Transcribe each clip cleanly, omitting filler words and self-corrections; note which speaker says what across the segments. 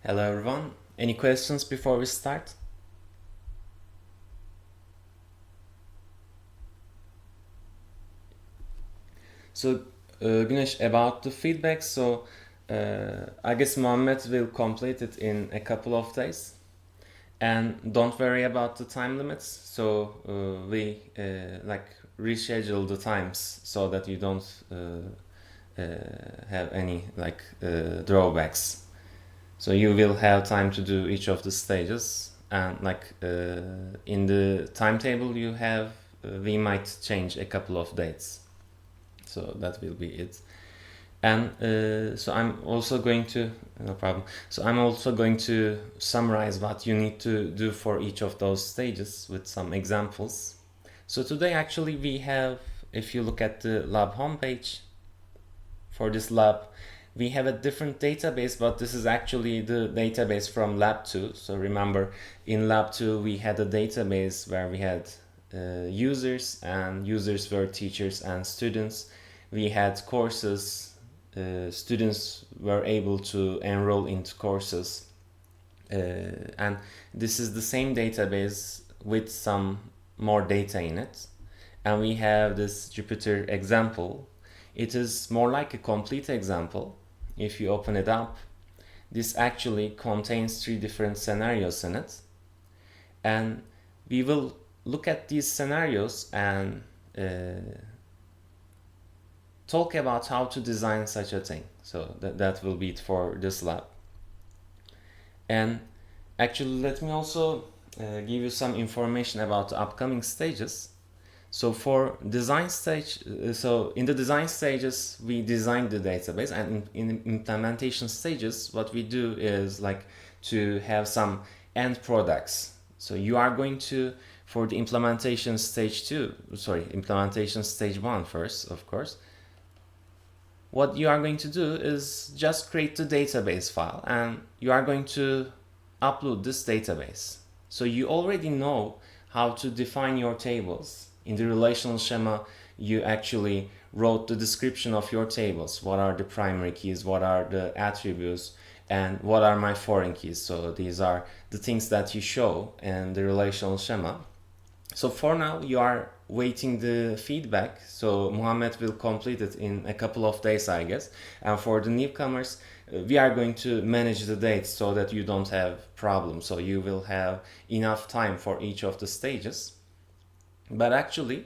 Speaker 1: Hello everyone. Any questions before we start? So, Güneş, about the feedback, I guess Mohammed will complete it in a couple of days. And don't worry about the time limits. So, we reschedule the times so that you don't have any drawbacks. So you will have time to do each of the stages, and in the timetable you have, we might change a couple of dates. So that will be it. And so I'm also going to, no problem. So I'm also going to summarize what you need to do for each of those stages with some examples. So today actually we have, if you look at the lab homepage for this lab, we have a different database, but this is actually the database from lab 2. So remember, in lab 2 we had a database where we had users, and users were teachers and students. We had courses, students were able to enroll into courses, and this is the same database with some more data in it. And we have this Jupyter example. It is more like a complete example. If you open it up, this actually contains 3 different scenarios in it, and we will look at these scenarios and talk about how to design such a thing. So that will be it for this lab. And actually, let me also give you some information about the upcoming stages. So for design stage, so in the design stages, we design the database, and in implementation stages, what we do is to have some end products. So you are going to, for the implementation stage 1 first, of course, what you are going to do is just create the database file, and you are going to upload this database. So you already know how to define your tables. In the relational schema, you actually wrote the description of your tables. What are the primary keys? What are the attributes? And what are my foreign keys? So these are the things that you show in the relational schema. So for now, you are waiting the feedback. So Muhammad will complete it in a couple of days, I guess. And for the newcomers, we are going to manage the dates so that you don't have problems. So you will have enough time for each of the stages. But actually,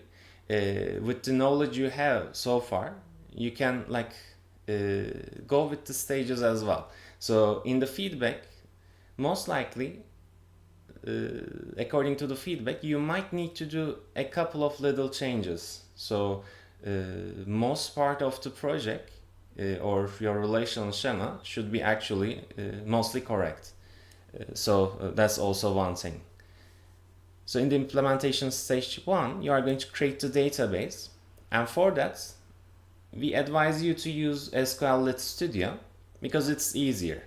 Speaker 1: with the knowledge you have so far, you can go with the stages as well. So in the feedback, most likely, according to the feedback, you might need to do a couple of little changes. So most part of the project or your relational schema should be actually mostly correct. So that's also one thing. So in the implementation stage 1, you are going to create the database, and for that, we advise you to use SQL Lit Studio because it's easier.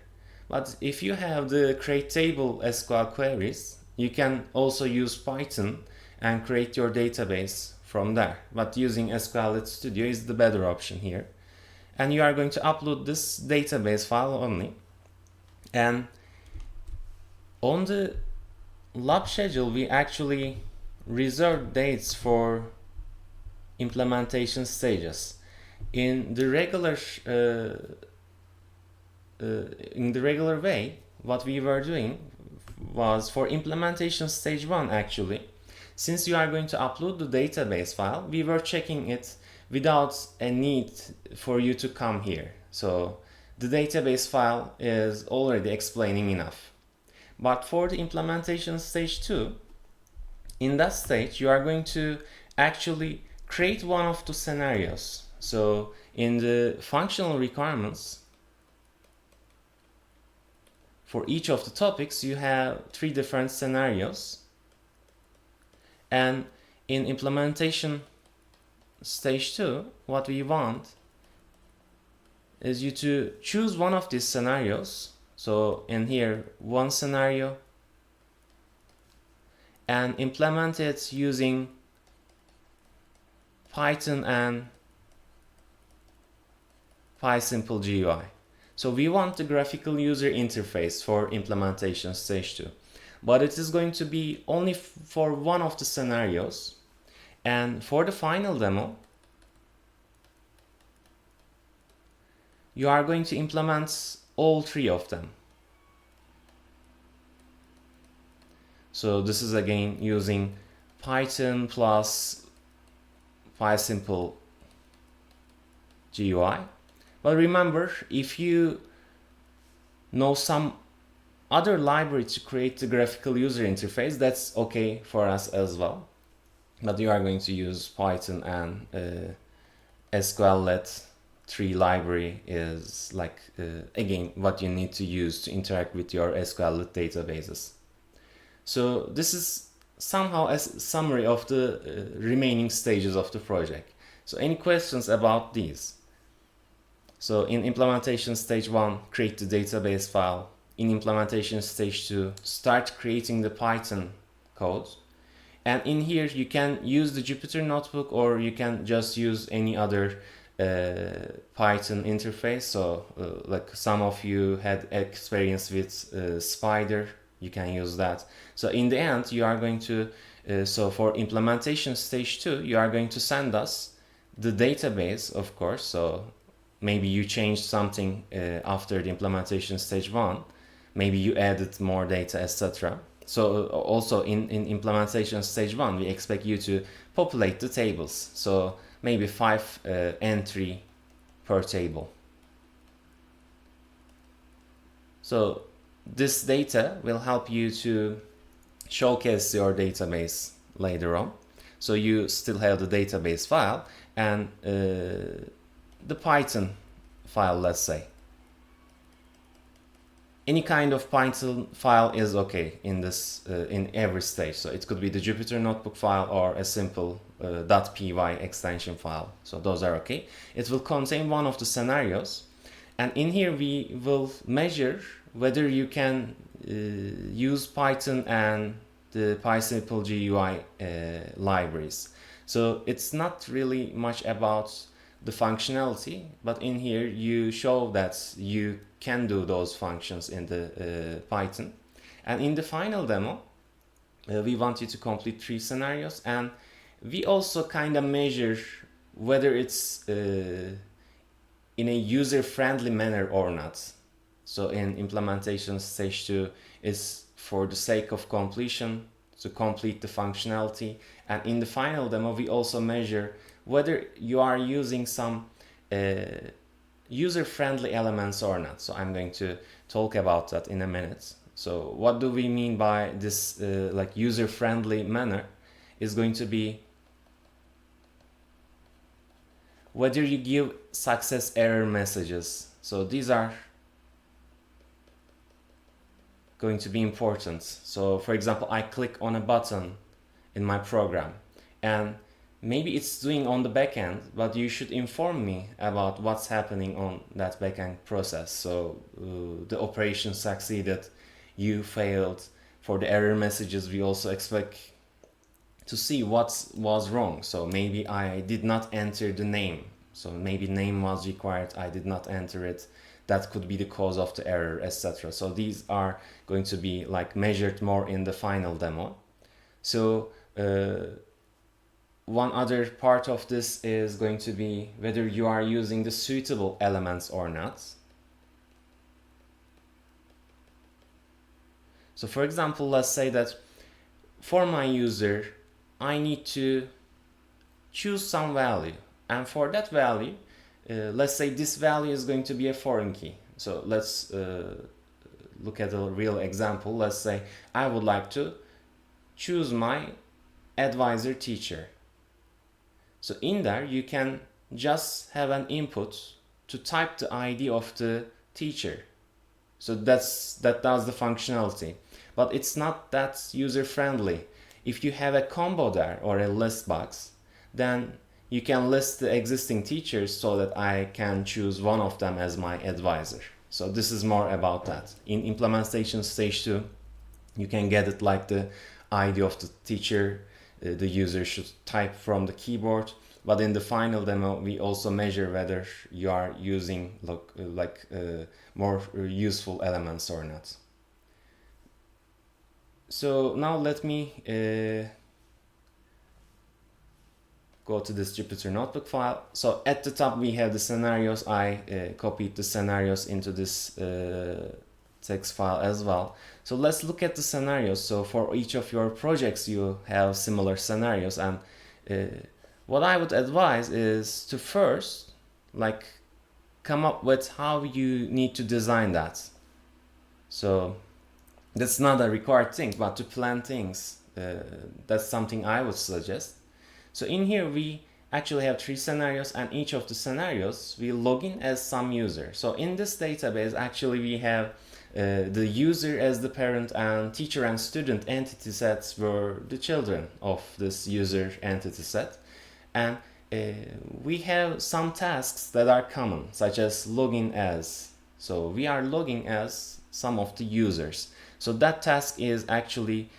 Speaker 1: But if you have the create table SQL queries, you can also use Python and create your database from there. But using SQL Lit Studio is the better option here. And you are going to upload this database file only. And on the lab schedule, we actually reserve dates for implementation stages. In the regular way, what we were doing was for implementation stage 1 actually, since you are going to upload the database file, we were checking it without a need for you to come here. So the database file is already explaining enough. But for the implementation stage 2, in that stage, you are going to actually create one of the scenarios. So in the functional requirements, for each of the topics, you have 3 different scenarios. And in implementation stage 2, what we want is you to choose one of these scenarios. So in here, one scenario, and implement it using Python and PySimple GUI. So we want the graphical user interface for implementation stage 2. But it is going to be only for one of the scenarios. And for the final demo, you are going to implement all three of them. So this is again using Python plus PySimple GUI. But remember, if you know some other library to create the graphical user interface, that's okay for us as well. But you are going to use Python, and SQL-led tree library is like again what you need to use to interact with your SQL-led databases. So this is somehow a summary of the remaining stages of the project. So any questions about these? So in implementation stage 1, create the database file. In implementation stage 2, start creating the Python code. And in here you can use the Jupyter Notebook, or you can just use any other Python interface. So like some of you had experience with Spider, you can use that. So in the end you are going to, so for implementation stage 2, you are going to send us the database, of course. So maybe you changed something after the implementation stage 1, maybe you added more data, etc. So also in implementation stage 1, we expect you to populate the tables. So maybe 5 entry per table. So this data will help you to showcase your database later on. So you still have the database file and the Python file, let's say. Any kind of Python file is okay in this in every stage. So it could be the Jupyter Notebook file or a simple .py extension file. So those are okay. It will contain one of the scenarios, and in here we will measure whether you can use Python and the PySimple GUI libraries. So it's not really much about the functionality, but in here you show that you can do those functions in the Python. And in the final demo, we want you to complete 3 scenarios, and we also kind of measure whether it's in a user-friendly manner or not. So in implementation stage 2 is for the sake of completion, to complete the functionality. And in the final demo, we also measure whether you are using some user-friendly elements or not. So I'm going to talk about that in a minute. So what do we mean by this like user-friendly manner is going to be whether you give success error messages. So these are going to be important. So for example, I click on a button in my program and maybe it's doing on the backend, but you should inform me about what's happening on that backend process. So the operation succeeded, you failed. For the error messages, we also expect to see what was wrong. So maybe I did not enter the name. So maybe name was required, I did not enter it. That could be the cause of the error, etc. So these are going to be like measured more in the final demo. So one other part of this is going to be whether you are using the suitable elements or not. So for example, let's say that for my user, I need to choose some value. And for that value, let's say this value is going to be a foreign key. So let's look at a real example. Let's say I would like to choose my advisor teacher. So in there, you can just have an input to type the ID of the teacher. So that does the functionality, but it's not that user friendly. If you have a combo there or a list box, then you can list the existing teachers so that I can choose one of them as my advisor. So this is more about that. In implementation stage 2, you can get it like the ID of the teacher, the user should type from the keyboard, but in the final demo we also measure whether you are using more useful elements or not. So now let me go to this Jupyter notebook file. So at the top we have the scenarios. I copied the scenarios into this text file as well. So let's look at the scenarios. So for each of your projects you have similar scenarios, and what I would advise is to first come up with how you need to design that. So that's not a required thing, but to plan things, that's something I would suggest. So in here we actually have 3 scenarios, and each of the scenarios we log in as some user. So in this database actually we have the user as the parent, and teacher and student entity sets were the children of this user entity set. And we have some tasks that are common, such as login as. So we are logging as some of the users. So that task is actually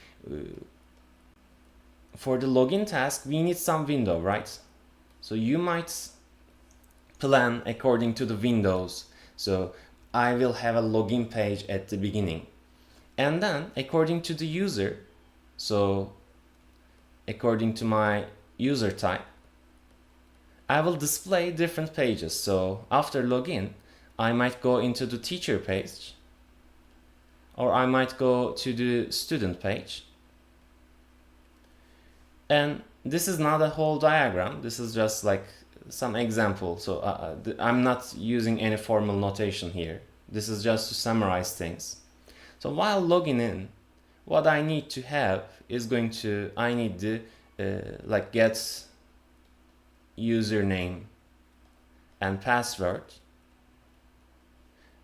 Speaker 1: for the login task we need some window, right? So you might plan according to the windows. So I will have a login page at the beginning, and then according to the user, so according to my user type, I will display different pages. So after login I might go into the teacher page, or I might go to the student page. And this is not a whole diagram, this is just like some example. So I'm not using any formal notation here. This is just to summarize things. So while logging in, what I need to have is I need the get username and password,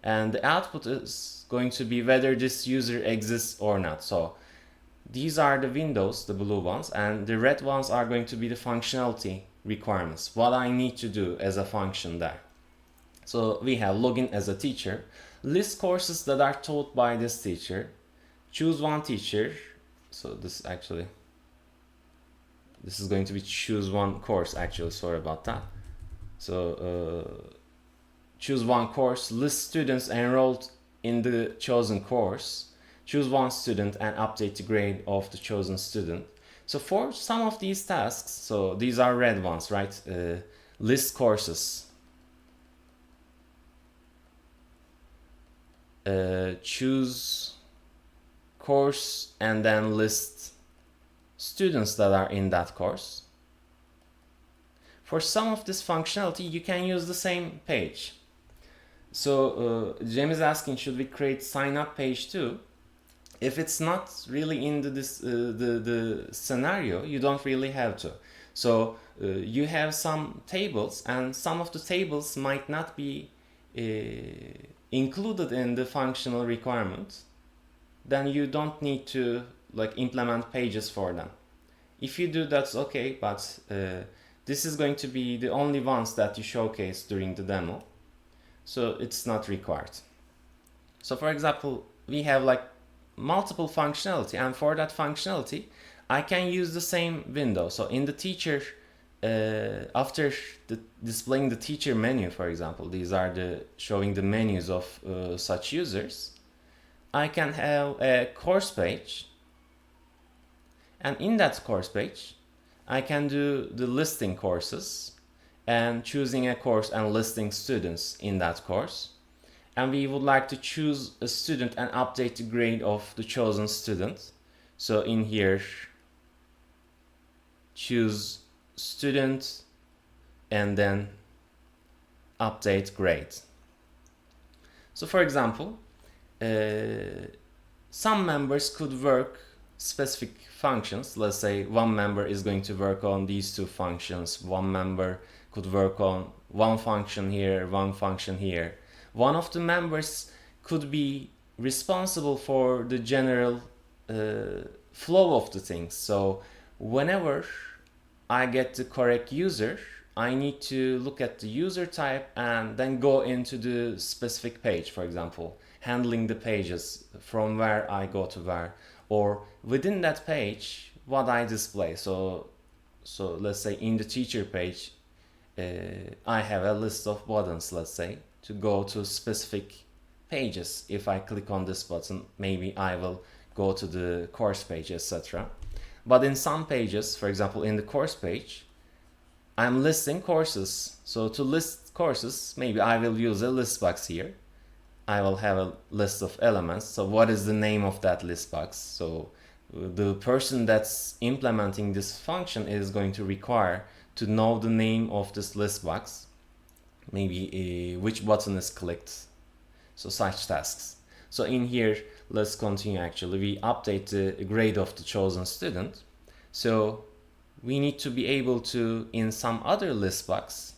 Speaker 1: and the output is going to be whether this user exists or not. So these are the windows, the blue ones, and the red ones are going to be the functionality requirements, what I need to do as a function there. So we have login as a teacher, list courses that are taught by this teacher, choose one teacher. So this is going to be choose one course actually, sorry about that. So choose one course, list students enrolled in the chosen course, choose one student and update the grade of the chosen student. So for some of these tasks, so these are red ones, right? List courses, choose course and then list students that are in that course. For some of this functionality you can use the same page. So Jem is asking, should we create sign up page too? If it's not really in the scenario, you don't really have to. So you have some tables, and some of the tables might not be included in the functional requirements. Then you don't need to implement pages for them. If you do, that's okay, but this is going to be the only ones that you showcase during the demo, so it's not required. So for example, we have multiple functionality, and for that functionality I can use the same window. So in the teacher, after displaying the teacher menu, for example, these are showing the menus of such users, I can have a course page, and in that course page I can do the listing courses and choosing a course and listing students in that course. And we would like to choose a student and update the grade of the chosen student. So in here, choose student and then update grade. So for example, some members could work specific functions. Let's say one member is going to work on these 2 functions, one member could work on one function here, one function here. One of the members could be responsible for the general flow of the things. So whenever I get the correct user, I need to look at the user type and then go into the specific page, for example, handling the pages from where I go to where, or within that page what I display. So So let's say in the teacher page, I have a list of buttons, let's say, to go to specific pages. If I click on this button, maybe I will go to the course page, etc. But in some pages, for example, in the course page, I'm listing courses. So to list courses, maybe I will use a list box here. I will have a list of elements. So what is the name of that list box? So the person that's implementing this function is going to require to know the name of this list box, maybe which button is clicked, so such tasks. So in here, let's continue. Actually, we update the grade of the chosen student. So we need to be able to, in some other list box,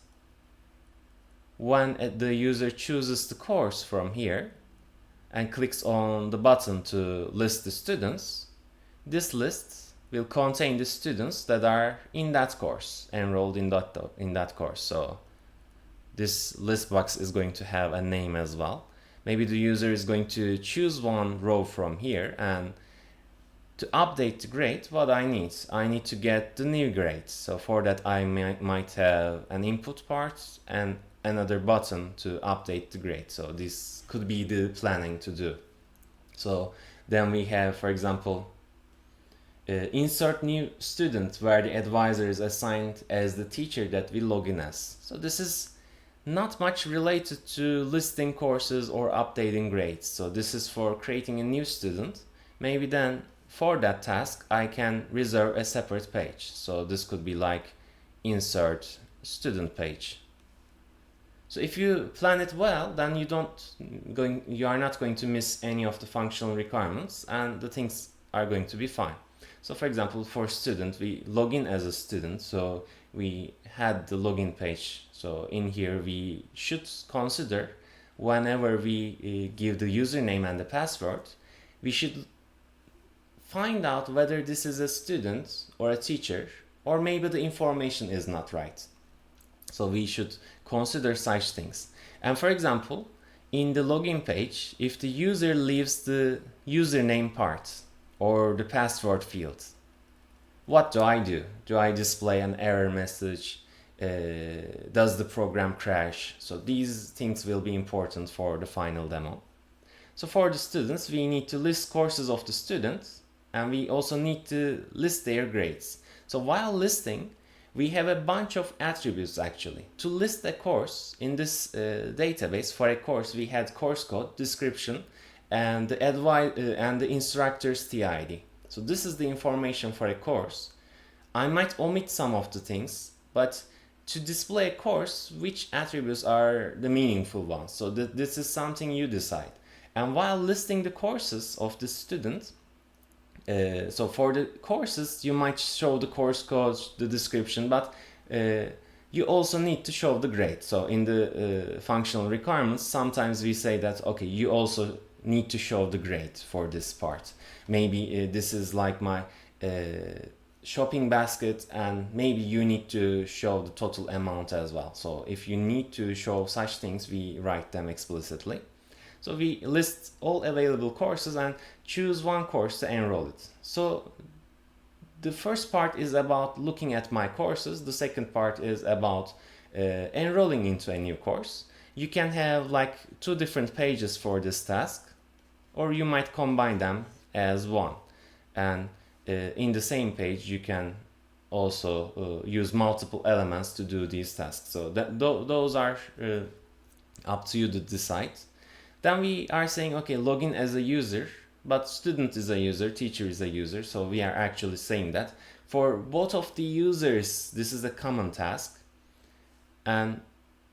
Speaker 1: when the user chooses the course from here and clicks on the button to list the students, this list will contain the students that are in that course, enrolled in that course. So this list box is going to have a name as well. Maybe the user is going to choose one row from here, and to update the grade, what I need to get the new grade. So for that, I might have an input part and another button to update the grade. So this could be the planning to do. So then we have, for example, insert new student, where the advisor is assigned as the teacher that we log in as. So this is not much related to listing courses or updating grades. So this is for creating a new student. Maybe then for that task, I can reserve a separate page. So this could be like insert student page. So if you plan it well, then you are not going to miss any of the functional requirements, and the things are going to be fine. So for example, for student, we log in as a student. So we had the login page. So in here, we should consider whenever we give the username and the password, we should find out whether this is a student or a teacher, or maybe the information is not right. So we should consider such things. And for example, in the login page, if the user leaves the username part or the password field, what do? Do I display an error message? Does the program crash? So these things will be important for the final demo. So for the students, we need to list courses of the students, and we also need to list their grades. So while listing, we have a bunch of attributes actually. To list a course in this database, for a course, we had course code, description, and the instructor's TID. So this is the information for a course. I might omit some of the things, but to display a course, which attributes are the meaningful ones? So this is something you decide. And while listing the courses of the student, so for the courses, you might show the course code, the description, but you also need to show the grade. So in the functional requirements, sometimes we say that, okay, you also need to show the grade for this part. Maybe this is like my shopping basket, and maybe you need to show the total amount as well. So if you need to show such things, we write them explicitly. So we list all available courses and choose one course to enroll it. So the first part is about looking at my courses. The second part is about enrolling into a new course. You can have like two different pages for this task, or you might combine them as one. And in the same page, you can also use multiple elements to do these tasks. So those are up to you to decide. Then we are saying, okay, login as a user, but student is a user, teacher is a user. So we are actually saying that for both of the users, this is a common task. And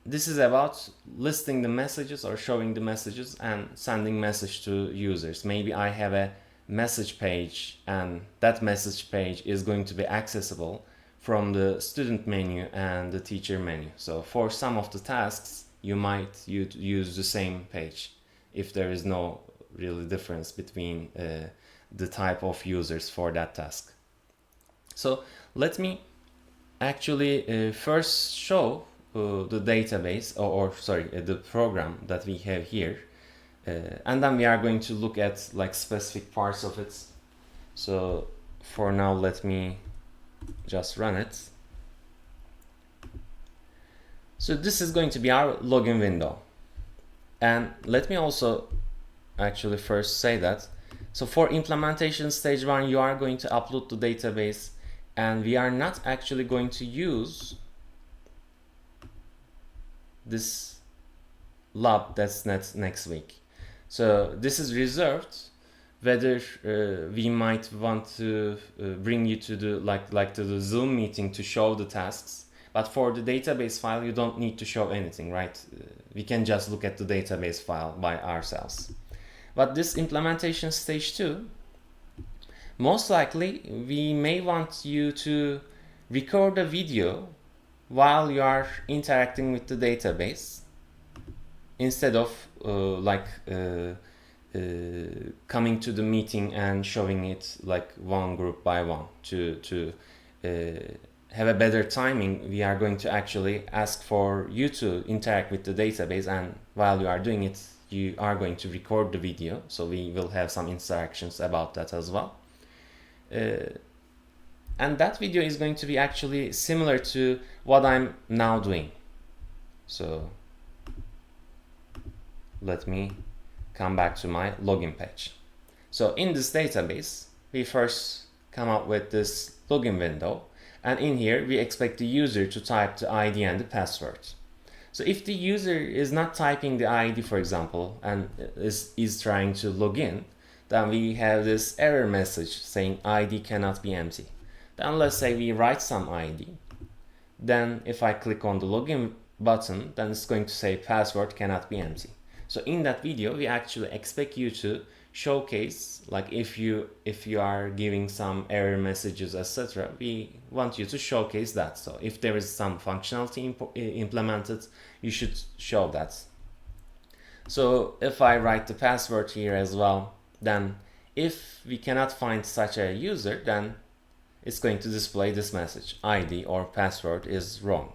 Speaker 1: this is about listing the messages or showing the messages and sending message to users. Maybe I have a message page, and that message page is going to be accessible from the student menu and the teacher menu. So for some of the tasks, you might use the same page if there is no really difference between the type of users for that task. So let me actually first show the database, the program that we have here, and then we are going to look at like specific parts of it. So for now, let me just run it. So this is going to be our login window. And let me also actually first say that. So for implementation stage 1, you are going to upload the database, and we are not actually going to use this lab that's next week. So this is reserved whether we might want to bring you to the to the Zoom meeting to show the tasks. But for the database file, you don't need to show anything, right? We can just look at the database file by ourselves. But this implementation stage 2, most likely we may want you to record a video while you are interacting with the database, instead of coming to the meeting and showing it like one group by one. To have a better timing, we are going to actually ask for you to interact with the database, and while you are doing it, you are going to record the video, so we will have some instructions about that as well. And that video is going to be actually similar to what I'm now doing. So let me come back to my login page. So in this database, we first come up with this login window, and in here we expect the user to type the ID and the password. So if the user is not typing the ID, for example, and is trying to log in, then we have this error message saying ID cannot be empty. Then let's say we write some ID. Then if I click on the login button, then it's going to say password cannot be empty. So in that video, we actually expect you to showcase, like if you are giving some error messages, etc., we want you to showcase that. So if there is some functionality implemented, you should show that. So if I write the password here as well, then if we cannot find such a user, then it's going to display this message: ID or password is wrong.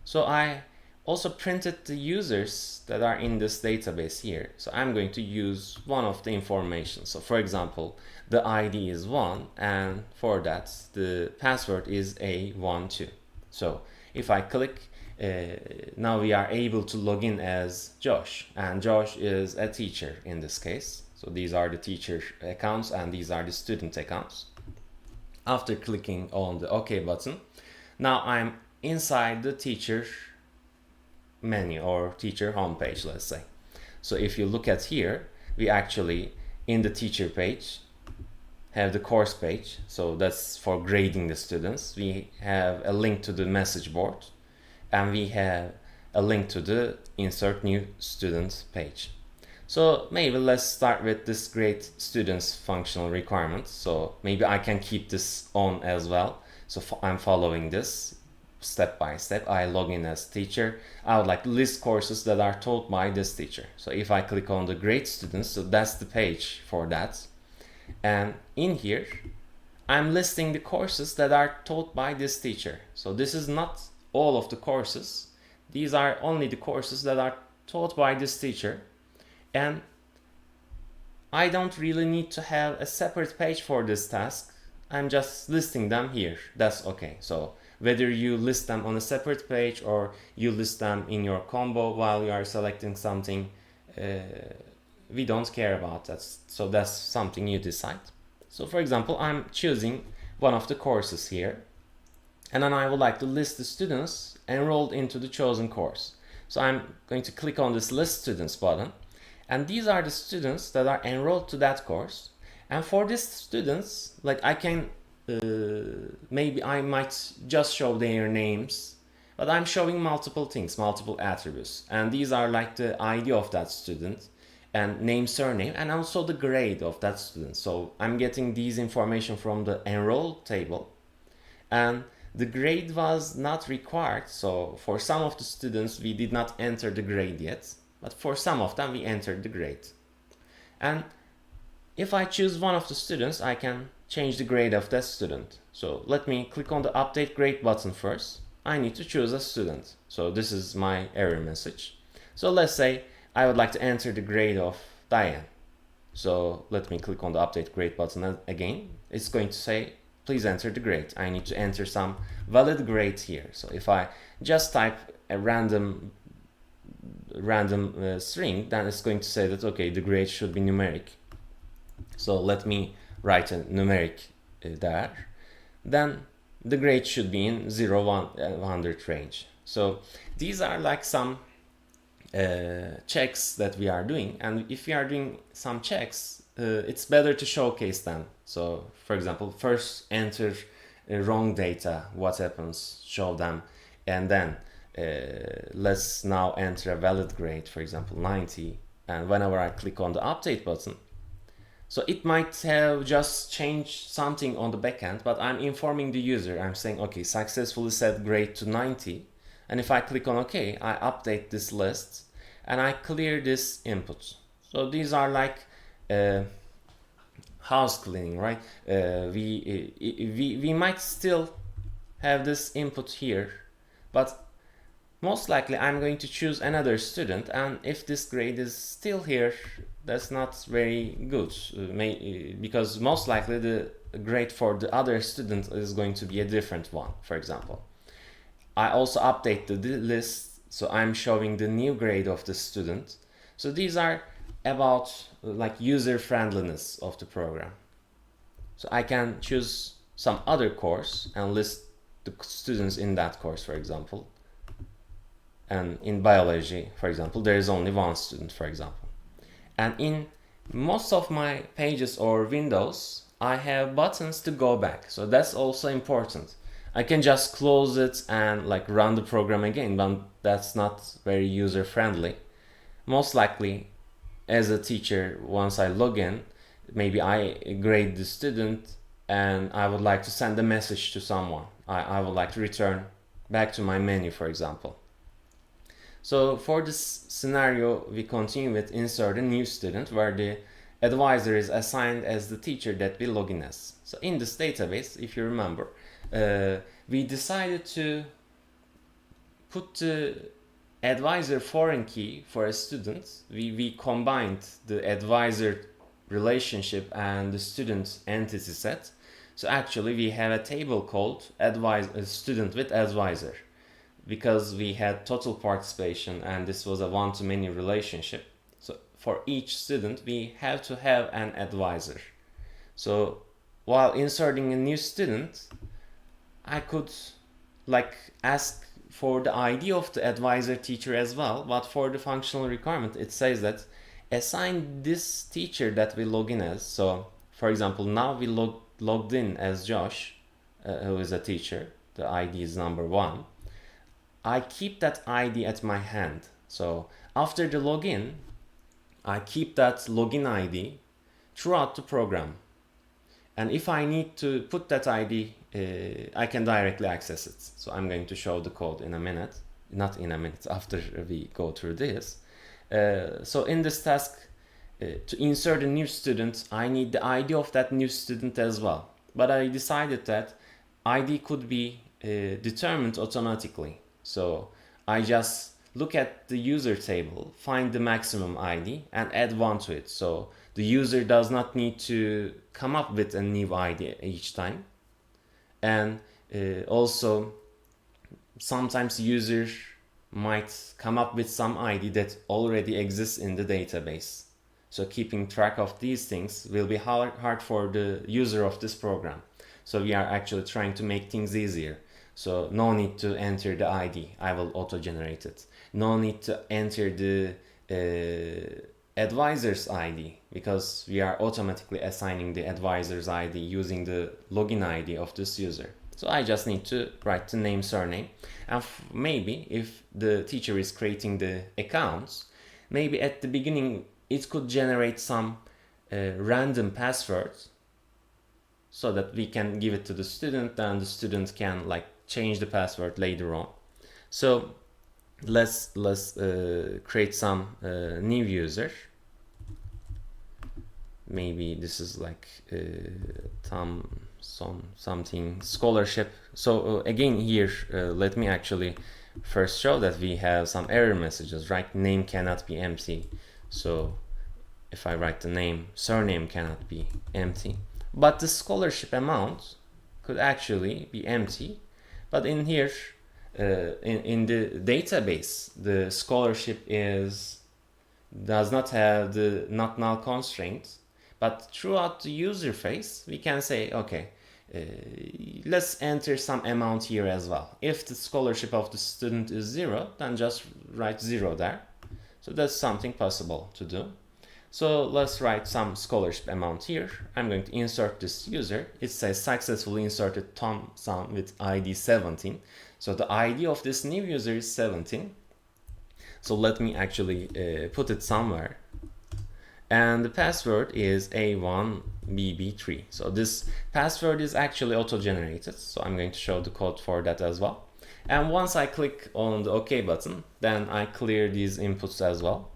Speaker 1: So I also printed the users that are in this database here. So I'm going to use one of the information. So for example, the ID is 1, and for that the password is A12. So if I click, now we are able to log in as Josh, and Josh is a teacher in this case. So these are the teacher accounts and these are the student accounts. After clicking on the OK button, now I'm inside the teacher menu or teacher homepage, let's say. So if you look at here, we actually in the teacher page have the course page. So that's for grading the students. We have a link to the message board, and we have a link to the insert new student page. So maybe let's start with this grade students functional requirements. So maybe I can keep this on as well. So I'm following this step by step. I log in as teacher. I would like to list courses that are taught by this teacher. So if I click on the grade students, so that's the page for that. And in here, I'm listing the courses that are taught by this teacher. So this is not all of the courses. These are only the courses that are taught by this teacher. And I don't really need to have a separate page for this task. I'm just listing them here. That's okay. So whether you list them on a separate page or you list them in your combo while you are selecting something, we don't care about that. So that's something you decide. So for example, I'm choosing one of the courses here, and then I would like to list the students enrolled into the chosen course. So I'm going to click on this list students button, and these are the students that are enrolled to that course. And for these students, like I can maybe I might just show their names, but I'm showing multiple things, multiple attributes, and these are like the ID of that student and name, surname, and also the grade of that student. So I'm getting these information from the enrolled table, and the grade was not required. So for some of the students we did not enter the grade yet, but for some of them we entered the grade. And if I choose one of the students, I can change the grade of that student. So let me click on the update grade button first. I need to choose a student. So this is my error message. So let's say I would like to enter the grade of Diane. So let me click on the update grade button again. It's going to say, please enter the grade. I need to enter some valid grade here. So if I just type a random string, then it's going to say that okay, the grade should be numeric. So let me write a numeric there. Then the grade should be in 0, 100 range. So these are like some checks that we are doing, and if we are doing some checks, it's better to showcase them. So for example, first enter wrong data, what happens, show them, and then let's now enter a valid grade, for example 90, and whenever I click on the update button, so it might have just changed something on the backend, but I'm informing the user. I'm saying, okay, successfully set grade to 90. And if I click on OK, I update this list and I clear this input. So these are like house cleaning, right? We might still have this input here, but most likely I'm going to choose another student, and if this grade is still here, that's not very good, because most likely the grade for the other student is going to be a different one, for example. I also update the list, so I'm showing the new grade of the student. So these are about like user friendliness of the program. So I can choose some other course and list the students in that course, for example. And in biology, for example, there is only one student, for example. And in most of my pages or windows, I have buttons to go back. So that's also important. I can just close it and like run the program again, but that's not very user friendly. Most likely, as a teacher, once I log in, maybe I grade the student and I would like to send a message to someone. I would like to return back to my menu, for example. So for this scenario, we continue with insert a new student, where the advisor is assigned as the teacher that we log in as. So in this database, if you remember, we decided to put the advisor foreign key for a student. We combined the advisor relationship and the student entity set. So actually we have a table called student with advisor, because we had total participation and this was a one-to-many relationship. So for each student we have to have an advisor. So while inserting a new student, I could like ask for the ID of the advisor teacher as well, but for the functional requirement it says that assign this teacher that we log in as. So for example, now we logged in as Josh, who is a teacher, the ID is number 1. I keep that ID at my hand. So after the login, I keep that login ID throughout the program. And if I need to put that ID, I can directly access it. So I'm going to show the code in a minute, not in a minute, after we go through this. So in this task, to insert a new student, I need the ID of that new student as well. But I decided that ID could be determined automatically. So I just look at the user table, find the maximum ID and add 1 to it. So the user does not need to come up with a new ID each time. And also sometimes users might come up with some ID that already exists in the database. So keeping track of these things will be hard for the user of this program. So we are actually trying to make things easier. So no need to enter the ID, I will auto-generate it. No need to enter the advisor's ID, because we are automatically assigning the advisor's ID using the login ID of this user. So I just need to write the name, surname, and maybe if the teacher is creating the accounts, maybe at the beginning it could generate some random passwords so that we can give it to the student and the student can like change the password later on. So let's create some new user. Maybe this is like something scholarship. So again here, let me actually first show that we have some error messages, right? Name cannot be empty. So if I write the name, surname cannot be empty. But the scholarship amount could actually be empty. But in here, in the database, the scholarship does not have the not null constraint, but throughout the user phase, we can say, okay, let's enter some amount here as well. If the scholarship of the student is 0, then just write 0 there. So that's something possible to do. So let's write some scholarship amount here. I'm going to insert this user. It says successfully inserted Thompson with ID 17. So the ID of this new user is 17. So let me actually put it somewhere. And the password is A1BB3. So this password is actually auto-generated. So I'm going to show the code for that as well. And once I click on the OK button, then I clear these inputs as well.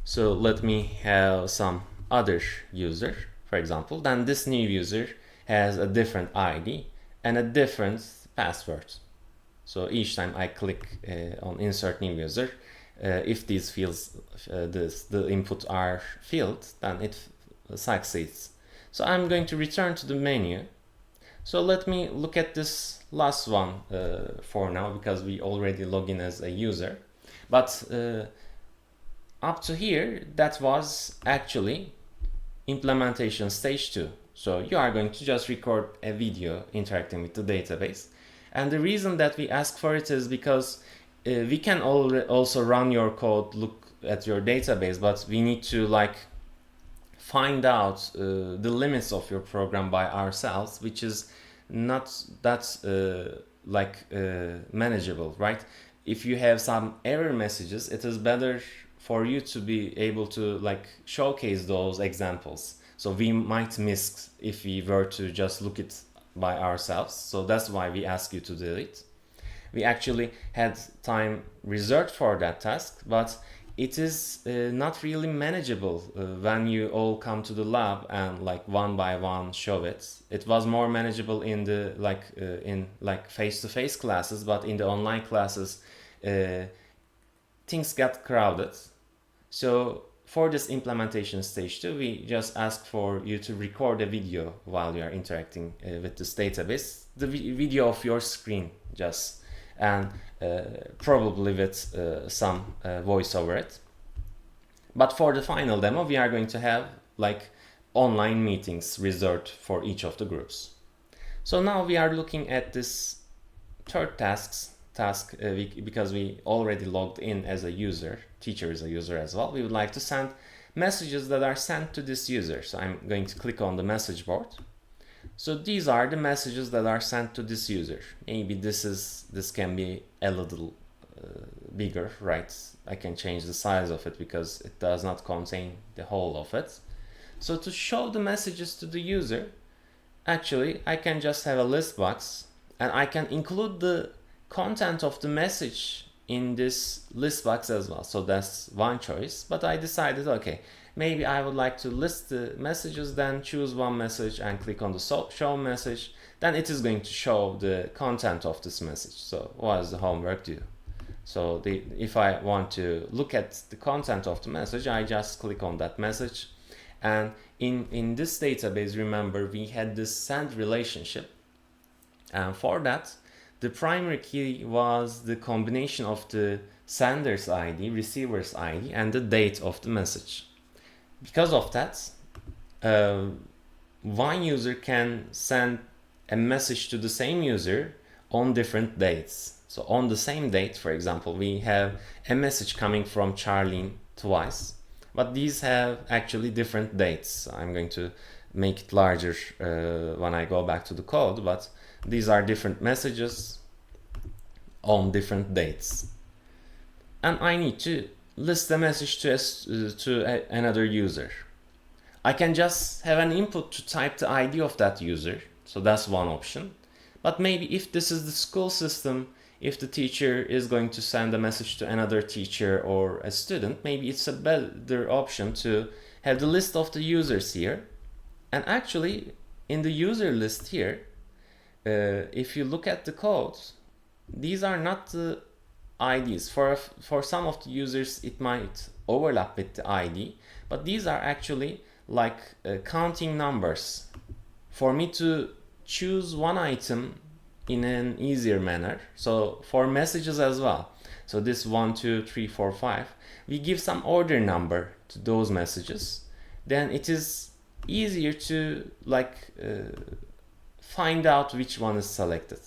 Speaker 1: So let me have some other user, for example. Then this new user has a different ID and a different password. So each time I click on insert new user, if these fields, the inputs are filled, then it succeeds. So I'm going to return to the menu. So let me look at this last one for now, because we already log in as a user. But up to here, that was actually implementation stage 2. So you are going to just record a video interacting with the database. And the reason that we ask for it is because we can also run your code, look at your database, but we need to find out the limits of your program by ourselves, which is not that manageable, right? If you have some error messages, it is better for you to be able to showcase those examples. So we might miss if we were to just look it by ourselves. So that's why we ask you to do it. We actually had time reserved for that task, but it is not really manageable when you all come to the lab and one by one show it. It was more manageable in the face-to-face classes, but in the online classes things got crowded. So for this implementation stage 2, we just ask for you to record a video while you are interacting with this database, the video of your screen just, and probably with some voice over it. But for the final demo, we are going to have online meetings reserved for each of the groups. So now we are looking at this third task, because we already logged in as a user, teacher is a user as well. We would like to send messages that are sent to this user. So I'm going to click on the message board. So these are the messages that are sent to this user. Maybe this can be a little bigger, right? I can change the size of it because it does not contain the whole of it. So to show the messages to the user, actually I can just have a list box and I can include the content of the message in this list box as well. So that's one choice, but I decided, okay, maybe I would like to list the messages, then choose one message and click on the show message. Then it is going to show the content of this message. So what does the homework do? So if I want to look at the content of the message, I just click on that message. And in this database, remember, we had this send relationship. And for that, the primary key was the combination of the sender's ID, receiver's ID, and the date of the message. Because of that, one user can send a message to the same user on different dates. So on the same date, for example, we have a message coming from Charlene twice, but these have actually different dates. I'm going to make it larger when I go back to the code, but these are different messages on different dates. And I need to list the message to another user. I can just have an input to type the ID of that user. So that's one option. But maybe if this is the school system, if the teacher is going to send a message to another teacher or a student, maybe it's a better option to have the list of the users here. And actually, in the user list here, if you look at the code, these are not the IDs. For some of the users, it might overlap with the ID, but these are actually counting numbers. For me to choose one item in an easier manner. So for messages as well, so this 1, 2, 3, 4, 5, we give some order number to those messages, then it is easier to find out which one is selected.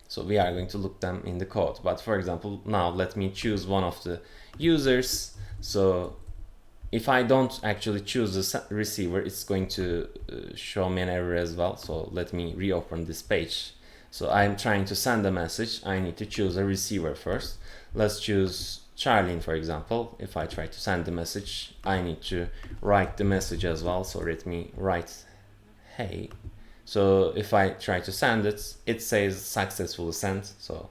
Speaker 1: So we are going to look them in the code. But for example, now let me choose one of the users. So if I don't actually choose the receiver, it's going to show me an error as well. So let me reopen this page. So I'm trying to send a message. I need to choose a receiver first. Let's choose Charlene, for example. If I try to send the message, I need to write the message as well. So let me write, hey. So if I try to send it, it says successfully sent. So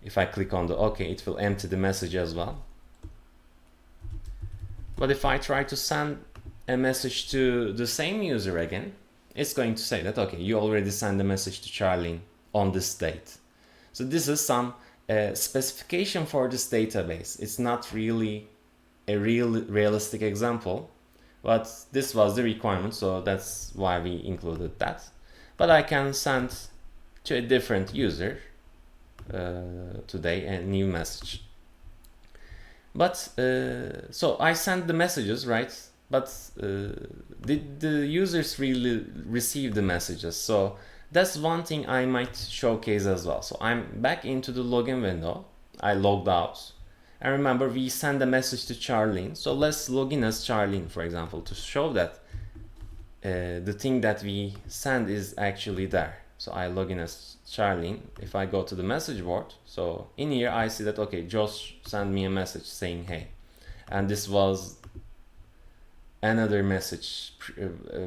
Speaker 1: if I click on the OK, it will empty the message as well. But if I try to send a message to the same user again, it's going to say that, okay, you already sent a message to Charlene on this date. So this is some specification for this database. It's not really a realistic example, but this was the requirement, so that's why we included that. But I can send to a different user today a new message. But so I sent the messages, right? But did the users really receive the messages? So that's one thing I might showcase as well. So I'm back into the login window. I logged out. And remember, we send a message to Charlene. So let's log in as Charlene, for example, to show that the thing that we send is actually there. So I log in as Charlene. If I go to the message board, so in here I see that, okay, Josh sent me a message saying hey. And this was another message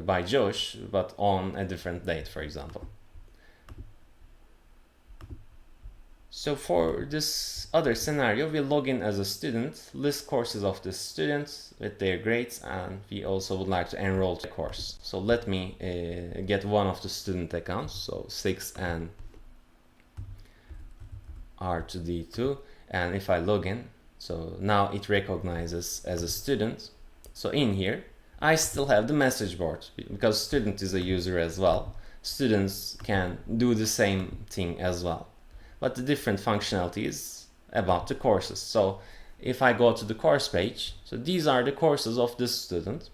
Speaker 1: by Josh, but on a different date, for example. So for this other scenario, we log in as a student, list courses of the students with their grades, and we also would like to enroll to a course. So let me get one of the student accounts, so 6 and R2D2, and if I log in, so now it recognizes as a student. So in here, I still have the message board because student is a user as well. Students can do the same thing as well. But the different functionality is about the courses. So if I go to the course page, so these are the courses of this student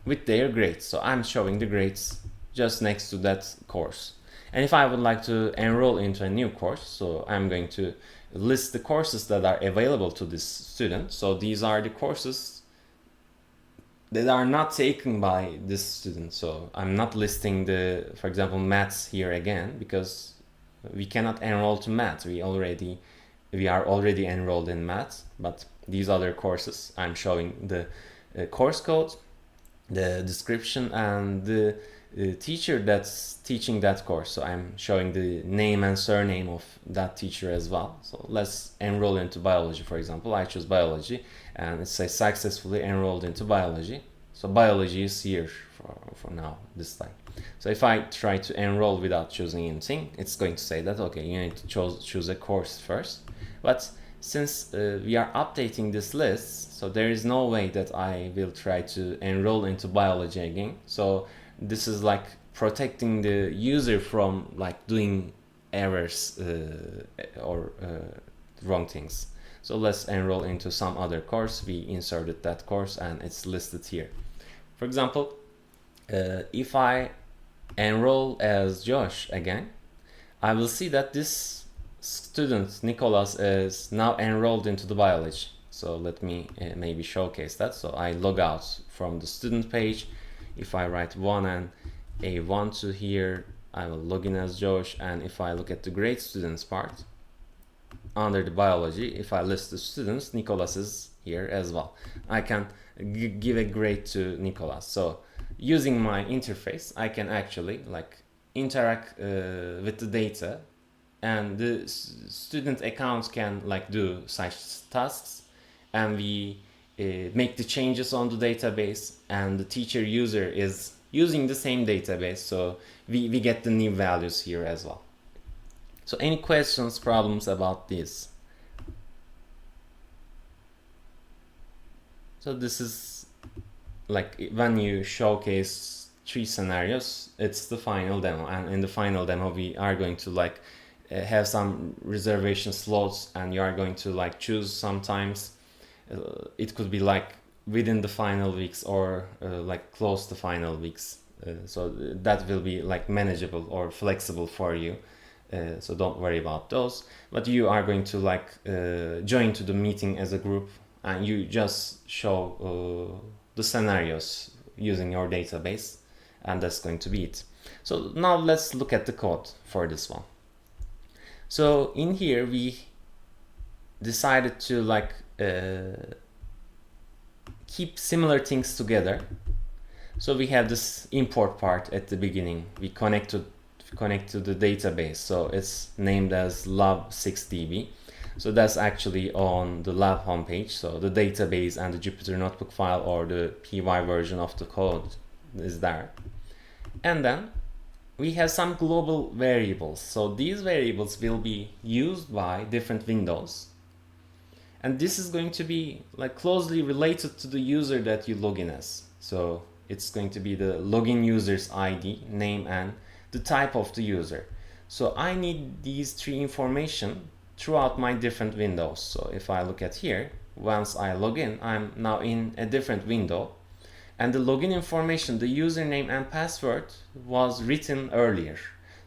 Speaker 1: with their grades. So I'm showing the grades just next to that course. And if I would like to enroll into a new course, so I'm going to list the courses that are available to this student. So these are the courses that are not taken by this student. So I'm not listing the, for example, maths here again, because we cannot enroll to math. We are already enrolled in math, but these other courses, I'm showing the course code, the description, and the teacher that's teaching that course. So I'm showing the name and surname of that teacher as well. So let's enroll into biology, for example. I choose biology, and it says successfully enrolled into biology. So biology is here for now, this time. So if I try to enroll without choosing anything, it's going to say that, okay, you need to choose a course first. But since we are updating this list, so there is no way that I will try to enroll into biology again. So this is like protecting the user from like doing errors or wrong things. So let's enroll into some other course. We inserted that course and it's listed here. For example, if I enroll as Josh again, I will see that this student Nicholas is now enrolled into the biology. So let me maybe showcase that. So I log out from the student page. If I write 1 and A1 to here, I will log in as Josh. And if I look at the grade students part, under the biology, if I list the students, Nicholas is here as well. I can give a grade to Nicholas. So using my interface, I can actually like interact with the data, and the student accounts can like do such tasks, and we make the changes on the database, and the teacher user is using the same database, so we get the new values here as well. So any questions, problems about this? So this is like when you showcase 3 scenarios, it's the final demo. And in the final demo, we are going to like have some reservation slots, and you are going to like choose sometimes. It could be like within the final weeks or like close to final weeks. So that will be like manageable or flexible for you. So don't worry about those. But you are going to like join to the meeting as a group, and you just show the scenarios using your database, and that's going to be it. So now let's look at the code for this one. So in here we decided to like keep similar things together. So we have this import part at the beginning. We connect to the database. So it's named as lab6db. So that's actually on the lab homepage. So the database and the Jupyter Notebook file or the py version of the code is there. And then we have some global variables. So these variables will be used by different windows. And this is going to be like closely related to the user that you log in as. So it's going to be the login user's ID, name, and the type of the user. So I need these 3 information throughout my different windows. So if I look at here, once I log in, I'm now in a different window. And the login information, the username and password was written earlier.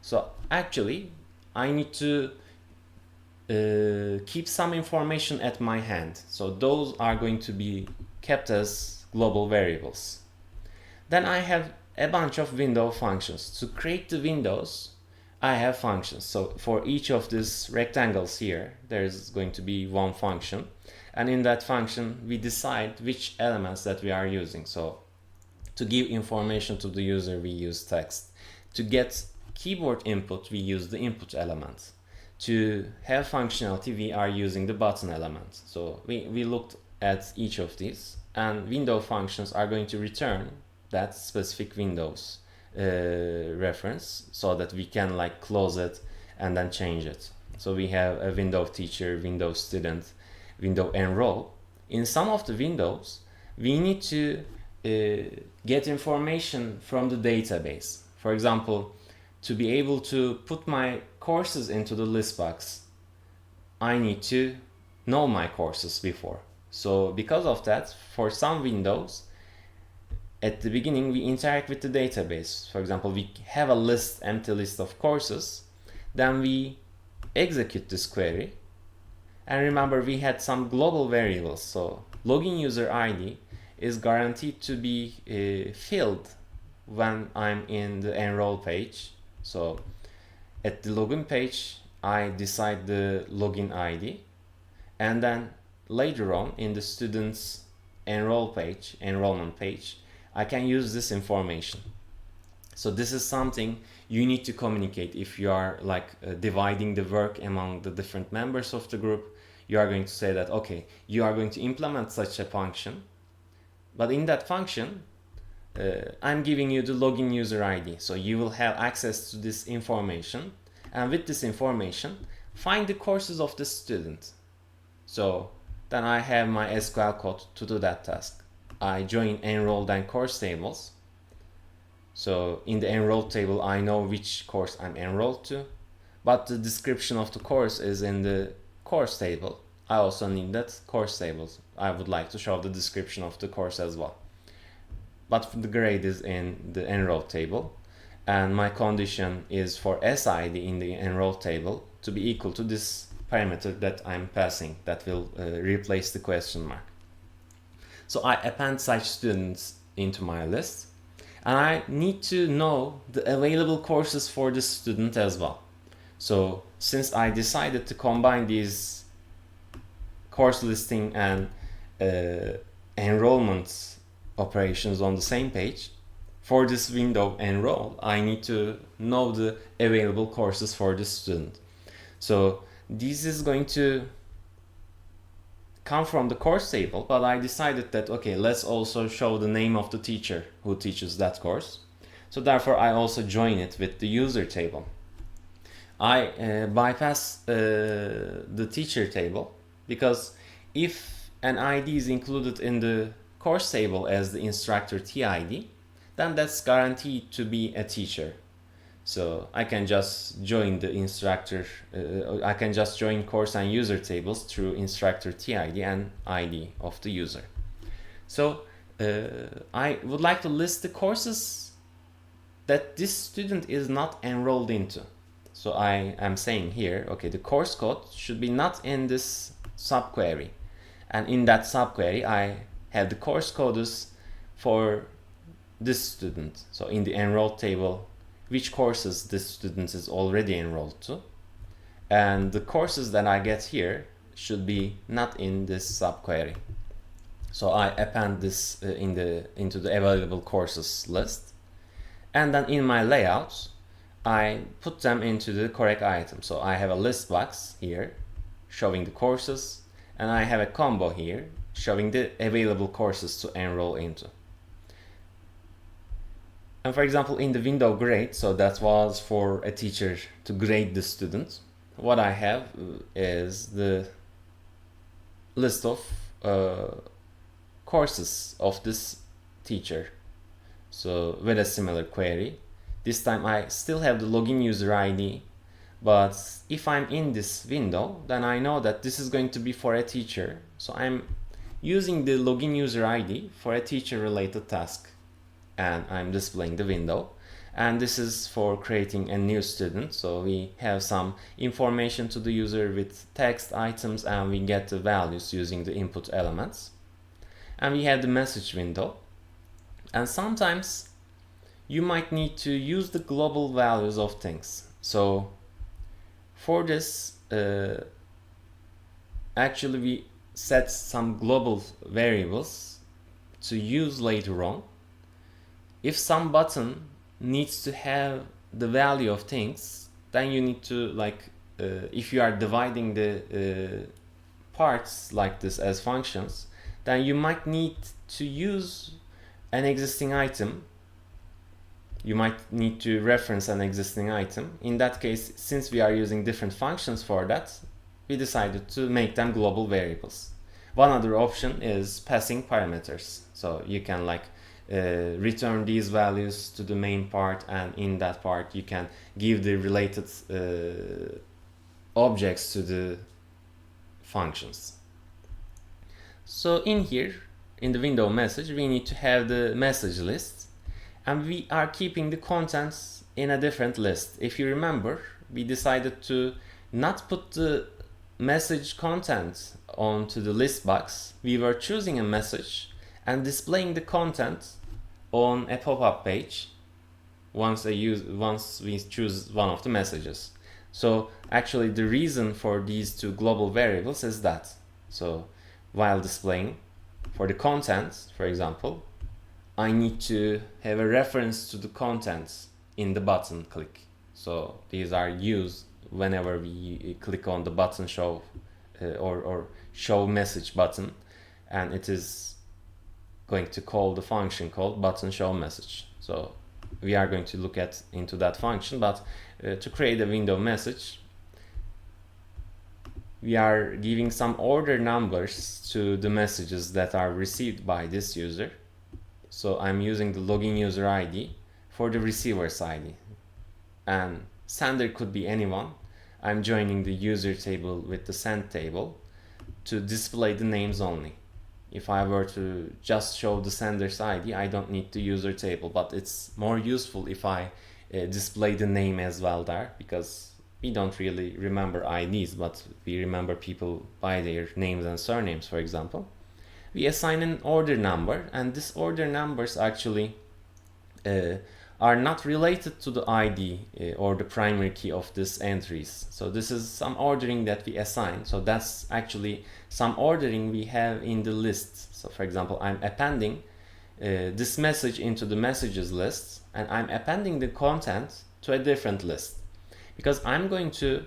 Speaker 1: So actually, I need to keep some information at my hand. So those are going to be kept as global variables. Then I have a bunch of window functions. To create the windows, I have functions. So for each of these rectangles here, there is going to be one function. And in that function, we decide which elements that we are using. So to give information to the user, we use text. To get keyboard input, we use the input element. To have functionality, we are using the button element. So we looked at each of these, and window functions are going to return that specific Windows reference so that we can like close it and then change it. So we have a window teacher, window student, window enroll. In some of the windows, we need to get information from the database. For example, to be able to put my courses into the list box, I need to know my courses before. So because of that, for some windows, at the beginning we interact with the database. For example, we have a list, empty list of courses, then we execute this query. And remember, we had some global variables. So login user ID is guaranteed to be filled when I'm in the enroll page. So at the login page, I decide the login ID, and then later on in the student's enrollment page, I can use this information. So this is something you need to communicate if you are like dividing the work among the different members of the group. You are going to say that, okay, you are going to implement such a function, but in that function, I'm giving you the login user ID. So you will have access to this information, and with this information, find the courses of the student. So then I have my SQL code to do that task. I join enrolled and course tables. So in the enrolled table, I know which course I'm enrolled to, but the description of the course is in the course table. I also need that course tables. I would like to show the description of the course as well. But the grade is in the enrolled table, and my condition is for SID in the enrolled table to be equal to this parameter that I'm passing, that will replace the question mark. So I append such students into my list, and I need to know the available courses for this student as well. So since I decided to combine these course listing and enrollment operations on the same page, for this window enroll, I need to know the available courses for the student. So this is going to come from the course table, but I decided that, okay, let's also show the name of the teacher who teaches that course. So therefore, I also join it with the user table. I bypass the teacher table, because if an ID is included in the course table as the instructor TID, then that's guaranteed to be a teacher. So I can just join the instructor, I can just join course and user tables through instructor TID and ID of the user. So I would like to list the courses that this student is not enrolled into. So I am saying here, okay, the course code should be not in this subquery. And in that subquery, I have the course codes for this student. So in the enrolled table, which courses this student is already enrolled to. And the courses that I get here should be not in this subquery. So I append this into the available courses list. And then in my layout, I put them into the correct item. So I have a list box here showing the courses, and I have a combo here showing the available courses to enroll into. And for example, in the window grade, so that was for a teacher to grade the student, what I have is the list of courses of this teacher. So with a similar query, this time I still have the login user ID, but if I'm in this window, then I know that this is going to be for a teacher. So I'm using the login user ID for a teacher related task, and I'm displaying the window. And this is for creating a new student. So we have some information to the user with text items, and we get the values using the input elements. And we have the message window. And sometimes you might need to use the global values of things. So for this, actually we set some global variables to use later on. If some button needs to have the value of things, then you need to, like, if you are dividing the parts like this as functions, then you might need to use an existing item. You might need to reference an existing item. In that case, since we are using different functions for that, we decided to make them global variables. One other option is passing parameters. So you can return these values to the main part, and in that part you can give the related objects to the functions. So in here, in the window message, we need to have the message list, and we are keeping the contents in a different list. If you remember, we decided to not put the message content onto the list box. We were choosing a message and displaying the content on a pop-up page once we choose one of the messages. So actually the reason for these two global variables is that. So while displaying for the content, for example, I need to have a reference to the content in the button click. So these are used whenever we click on the button show or show message button, and it is going to call the function called button show message. So we are going to look into that function, but to create a window message, we are giving some order numbers to the messages that are received by this user. So I'm using the login user ID for the receiver's ID, and sender could be anyone. I'm joining the user table with the send table to display the names only. If I were to just show the sender's ID, I don't need the user table, but it's more useful if I display the name as well there, because we don't really remember IDs, but we remember people by their names and surnames, for example. We assign an order number, and this order numbers actually are not related to the ID or the primary key of this entries. So this is some ordering that we assign. So that's actually some ordering we have in the list. So for example, I'm appending this message into the messages list, and I'm appending the content to a different list, because I'm going to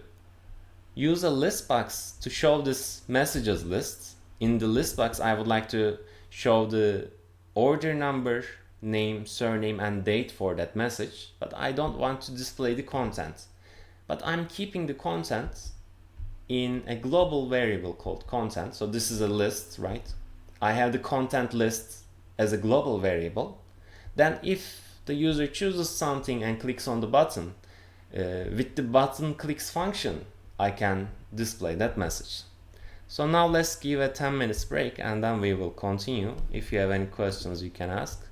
Speaker 1: use a list box to show this messages list. In the list box, I would like to show the order number, name, surname, and date for that message, but I don't want to display the content. But I'm keeping the content in a global variable called content. So this is a list, right? I have the content list as a global variable. Then if the user chooses something and clicks on the button, with the button clicks function, I can display that message. So now let's give a 10 minutes break and then we will continue. If you have any questions, you can ask.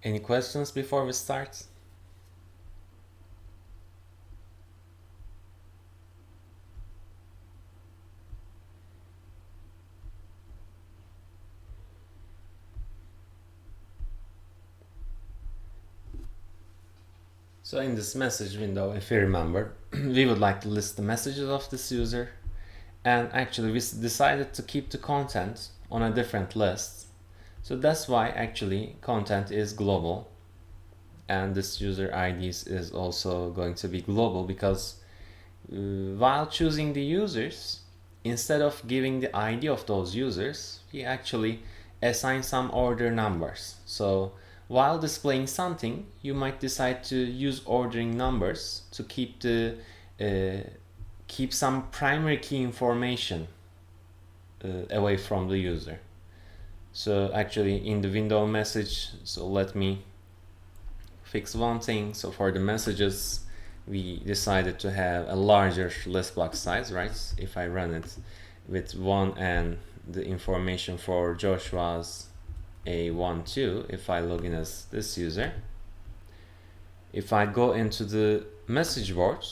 Speaker 1: Any questions before we start? So in this message window, if you remember, we would like to list the messages of this user, and actually we decided to keep the content on a different list. So that's why actually content is global, and this user IDs is also going to be global, because while choosing the users, instead of giving the ID of those users, we actually assign some order numbers. So while displaying something, you might decide to use ordering numbers to keep some primary key information away from the user. So actually in the window message, so let me fix one thing. So for the messages, we decided to have a larger list box size, right? If I run it with 1 and the information for Joshua's A12, if I log in as this user, if I go into the message board,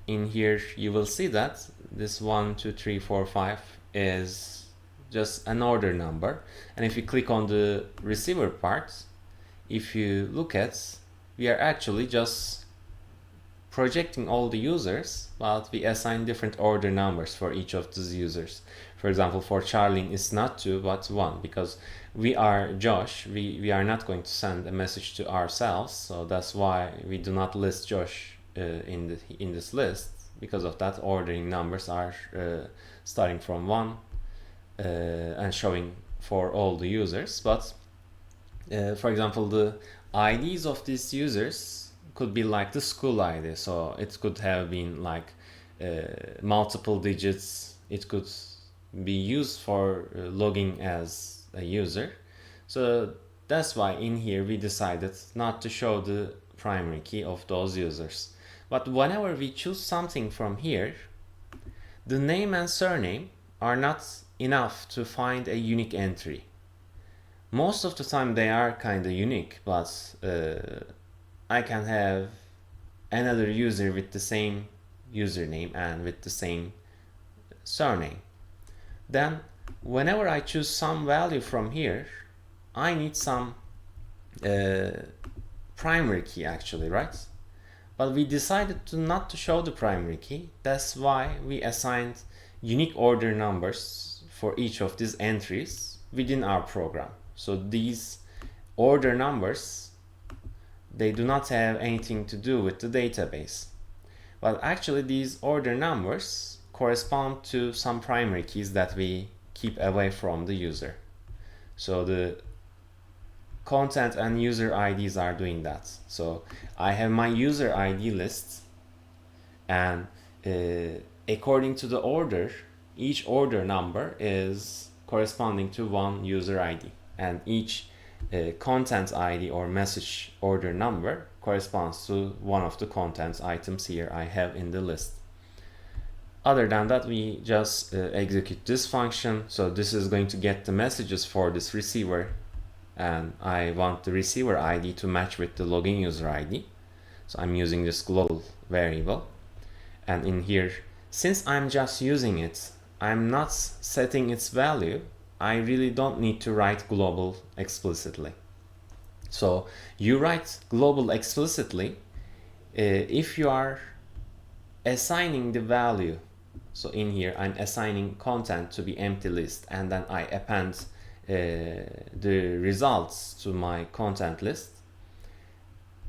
Speaker 1: in here you will see that this 1, 2, 3, 4, 5 is just an order number. And if you click on the receiver part, if you look at, we are actually just projecting all the users, but we assign different order numbers for each of these users. For example, for Charlene, it's not 2 but 1, because we are Josh. We are not going to send a message to ourselves, so that's why we do not list Josh in this list. Because of that, ordering numbers are starting from 1 and showing for all the users. But for example, the IDs of these users could be like the school ID, so it could have been like multiple digits. It could be used for logging as a user. So that's why in here we decided not to show the primary key of those users. But whenever we choose something from here, the name and surname are not enough to find a unique entry. Most of the time they are kind of unique, but I can have another user with the same username and with the same surname. Then whenever I choose some value from here, I need some primary key actually, right? But we decided to not to show the primary key. That's why we assigned unique order numbers for each of these entries within our program. So these order numbers, they do not have anything to do with the database. But actually these order numbers correspond to some primary keys that we keep away from the user. So the content and user IDs are doing that. So I have my user ID list, and according to the order, each order number is corresponding to one user ID, and each content ID or message order number corresponds to one of the content items here I have in the list. Other than that, we just execute this function. So this is going to get the messages for this receiver, and I want the receiver ID to match with the login user ID. So I'm using this global variable, and in here, since I'm just using it, I'm not setting its value, I really don't need to write global explicitly. So you write global explicitly if you are assigning the value. So in here I'm assigning content to be empty list, and then I append the results to my content list.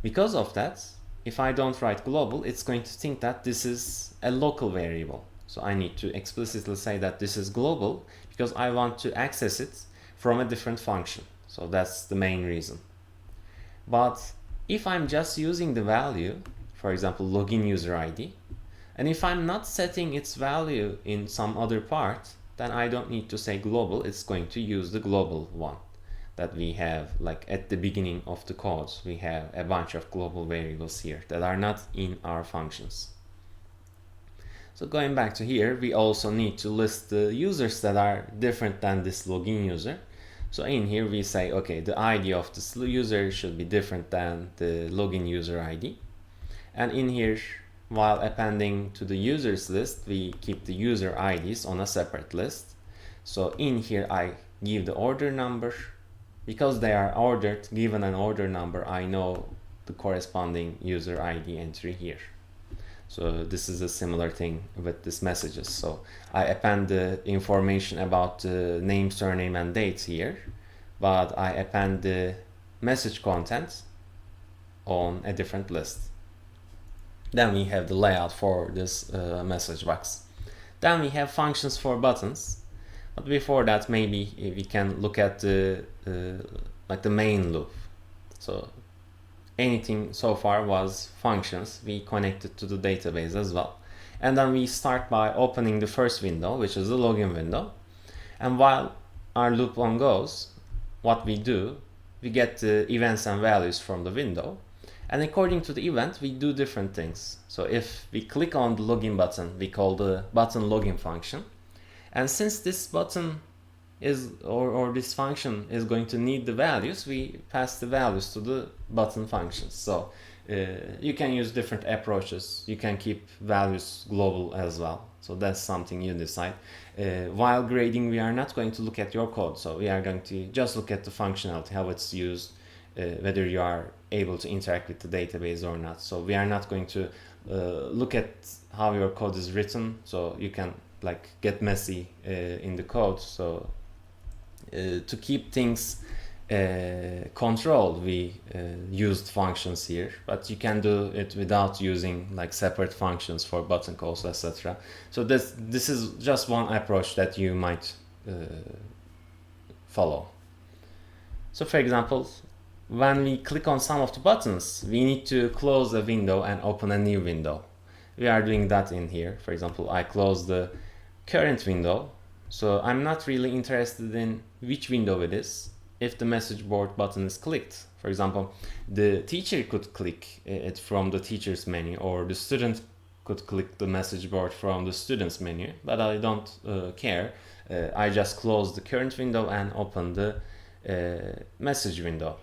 Speaker 1: Because of that, if I don't write global, it's going to think that this is a local variable. So I need to explicitly say that this is global, because I want to access it from a different function. So that's the main reason. But if I'm just using the value, for example, login user ID, and if I'm not setting its value in some other part, then I don't need to say global. It's going to use the global one that we have, like at the beginning of the code. We have a bunch of global variables here that are not in our functions. So going back to here, we also need to list the users that are different than this login user. So in here we say, okay, the ID of this user should be different than the login user ID. And in here, while appending to the users list, we keep the user IDs on a separate list. So in here I give the order number. Because they are ordered, given an order number, I know the corresponding user ID entry here. So this is a similar thing with these messages. So I append the information about the name, surname, and date here, but I append the message content on a different list. Then we have the layout for this message box. Then we have functions for buttons. But before that, maybe we can look at the like the main loop. So anything so far was functions. We connected to the database as well. And then we start by opening the first window, which is the login window. And while our loop on goes, what we do, we get the events and values from the window. And according to the event, we do different things. So if we click on the login button, we call the button login function. And since this button is, or this function is going to need the values, we pass the values to the button functions. So you can use different approaches. You can keep values global as well. So that's something you decide. While grading, we are not going to look at your code. So we are going to just look at the functionality, how it's used, whether you are able to interact with the database or not. So we are not going to look at how your code is written. So you can like get messy in the code. So to keep things controlled, we used functions here, but you can do it without using like separate functions for button calls, etc. So this is just one approach that you might follow. So for example, when we click on some of the buttons, we need to close a window and open a new window. We are doing that in here. For example, I close the current window, so I'm not really interested in which window it is if the message board button is clicked. For example, the teacher could click it from the teacher's menu, or the student could click the message board from the student's menu, but I don't care. I just close the current window and open the message window.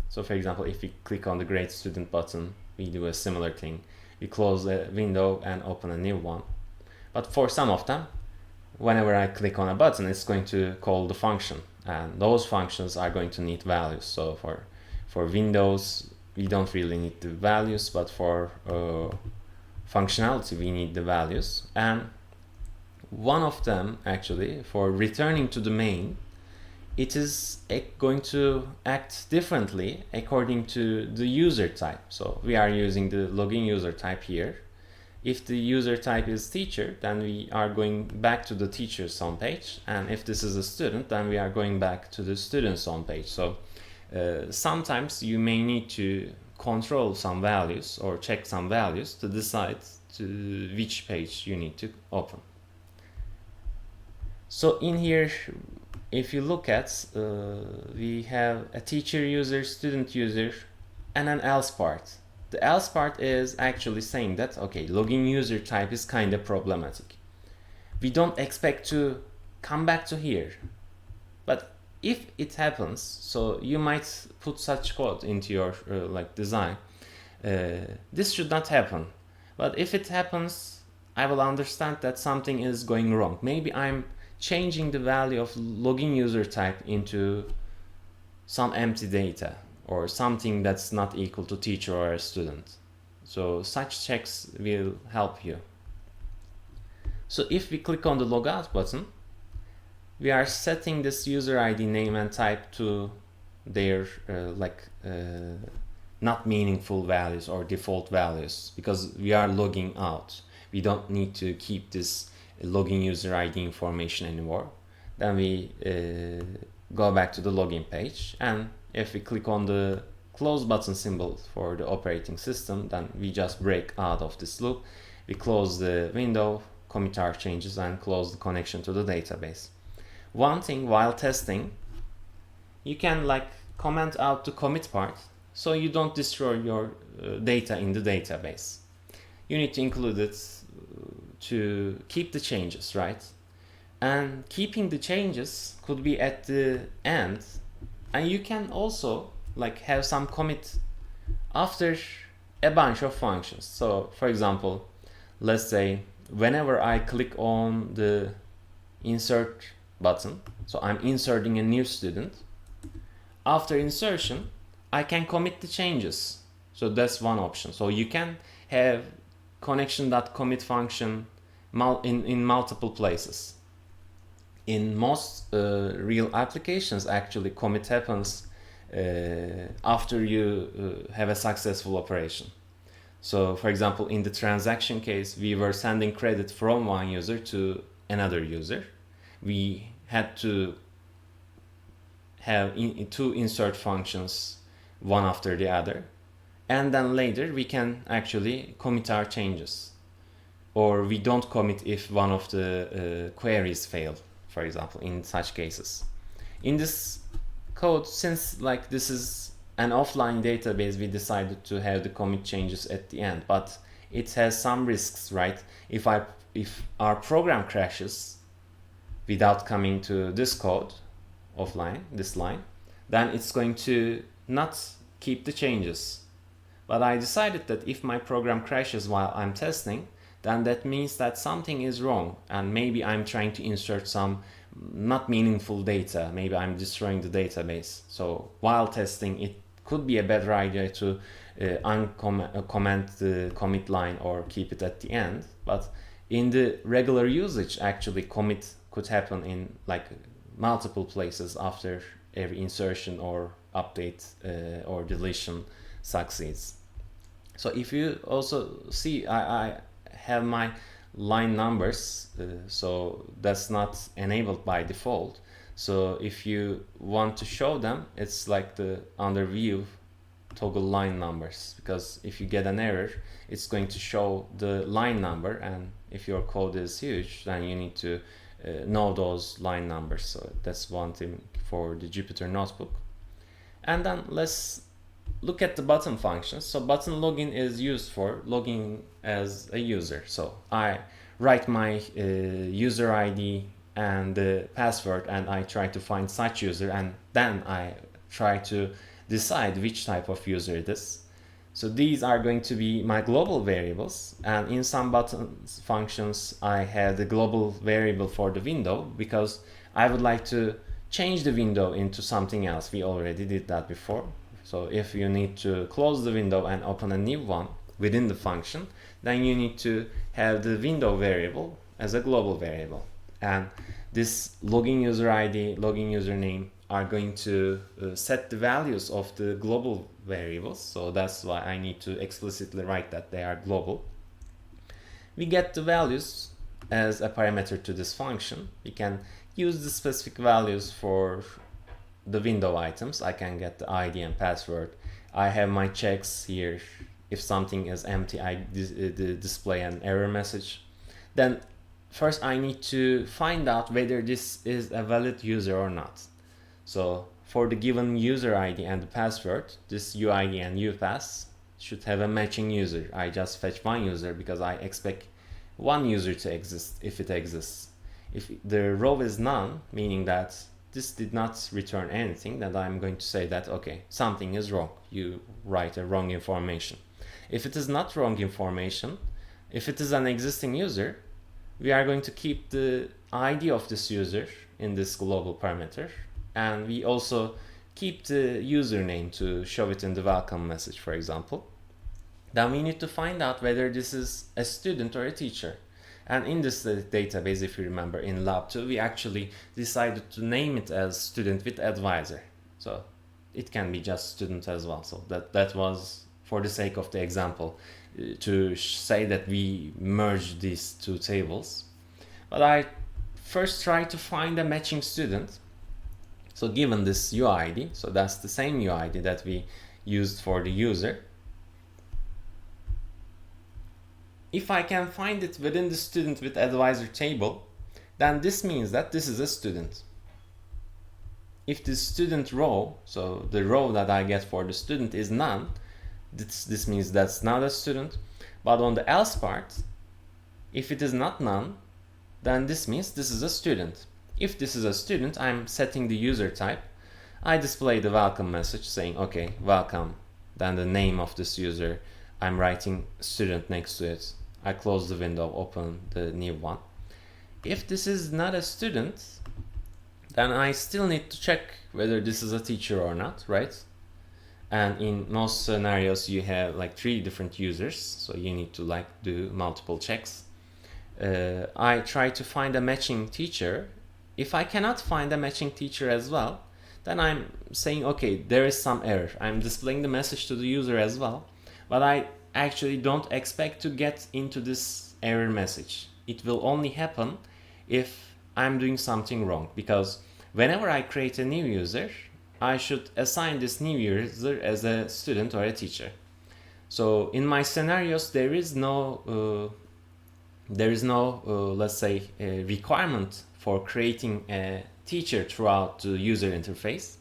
Speaker 1: So for example, if we click on the grade student button, we do a similar thing. We close the window and open a new one. But for some of them, whenever I click on a button, it's going to call the function, and those functions are going to need values. So for Windows, we don't really need the values, but for functionality, we need the values. And one of them, actually, for returning to the main, it is going to act differently according to the user type. So we are using the login user type here. If the user type is teacher, then we are going back to the teacher's homepage. And if this is a student, then we are going back to the student's homepage. So sometimes you may need to control some values or check some values to decide to which page you need to open. So in here, if you look at, we have a teacher user, student user, and an else part. The else part is actually saying that, okay, login user type is kind of problematic. We don't expect to come back to here. But if it happens, so you might put such code into your like design. This should not happen. But if it happens, I will understand that something is going wrong. Maybe I'm changing the value of login user type into some empty data, or something that's not equal to teacher or a student. So such checks will help you. So if we click on the logout button, we are setting this user ID name and type to their not meaningful values or default values, because we are logging out. We don't need to keep this login user ID information anymore. Then we go back to the login page, and if we click on the close button symbol for the operating system, then we just break out of this loop. We close the window, commit our changes, and close the connection to the database. One thing while testing, you can like comment out the commit part so you don't destroy your data in the database. You need to include it to keep the changes, right? and keeping the changes could be at the end. And you can also like have some commit after a bunch of functions. So for example, let's say whenever I click on the insert button, so I'm inserting a new student, after insertion I can commit the changes. So that's one option. So you can have connection.commit function in multiple places. In most real applications, actually commit happens after you have a successful operation. So for example, in the transaction case, we were sending credit from one user to another user. We had to have two insert functions, one after the other, and then later we can actually commit our changes, or we don't commit if one of the queries fail, for example, in such cases. In this code, since like this is an offline database, we decided to have the commit changes at the end, but it has some risks, right? If our program crashes without coming to this code offline, this line, then it's going to not keep the changes. But I decided that if my program crashes while I'm testing, then that means that something is wrong, and maybe I'm trying to insert some not meaningful data. Maybe I'm destroying the database. So while testing, it could be a better idea to uncomment the commit line or keep it at the end. But in the regular usage, actually commit could happen in like multiple places after every insertion or update or deletion succeeds. So if you also see, I have my line numbers, so that's not enabled by default. So if you want to show them, it's like the under view toggle line numbers, because if you get an error, it's going to show the line number, and if your code is huge, then you need to know those line numbers. So that's one thing for the Jupyter Notebook. And then let's look at the button functions. So button login is used for logging as a user. So I write my user ID and the password, and I try to find such user, and then I try to decide which type of user it is. So these are going to be my global variables, and in some buttons functions I have the global variable for the window because I would like to change the window into something else. We already did that before. So if you need to close the window and open a new one within the function, then you need to have the window variable as a global variable. And this login user ID, login username are going to set the values of the global variables. So that's why I need to explicitly write that they are global. We get the values as a parameter to this function. We can use the specific values for the window items. I can get the ID and password. I have my checks here. If something is empty, I display an error message. Then first I need to find out whether this is a valid user or not. So for the given user ID and the password, this UID and UPass should have a matching user. I just fetch one user because I expect one user to exist if it exists. If the row is none, meaning that this did not return anything, then I'm going to say that, okay, something is wrong. You write a wrong information. If it is not wrong information, if it is an existing user, we are going to keep the ID of this user in this global parameter. And we also keep the username to show it in the welcome message, for example. Then we need to find out whether this is a student or a teacher. And in this database, if you remember, in lab 2, we actually decided to name it as student with advisor. So it can be just student as well. So that was for the sake of the example to say that we merged these two tables. But I first try to find a matching student. So given this UID, so that's the same UID that we used for the user. If I can find it within the student with advisor table, then this means that this is a student. If the student row, so the row that I get for the student is none, this means that's not a student. But on the else part, if it is not none, then this means this is a student. If this is a student, I'm setting the user type. I display the welcome message saying, okay, welcome. Then the name of this user, I'm writing student next to it. I close the window, open the new one. If this is not a student, then I still need to check whether this is a teacher or not, right? And in most scenarios, you have like 3 different users, so you need to like do multiple checks. I try to find a matching teacher. If I cannot find a matching teacher as well, then I'm saying, okay, there is some error. I'm displaying the message to the user as well, but I actually don't expect to get into this error message. It will only happen if I'm doing something wrong, because whenever I create a new user, I should assign this new user as a student or a teacher. So in my scenarios, there is no let's say requirement for creating a teacher throughout the user interface,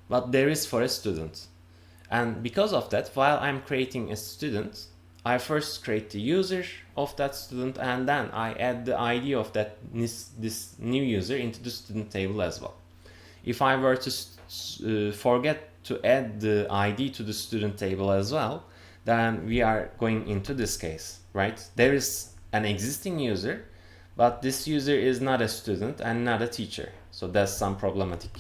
Speaker 1: but there is for a student. And because of that, while I'm creating a student, I first create the user of that student, and then I add the ID of this new user into the student table as well. If I were to forget to add the ID to the student table as well, then we are going into this case, right? There is an existing user, but this user is not a student and not a teacher. So that's some problematic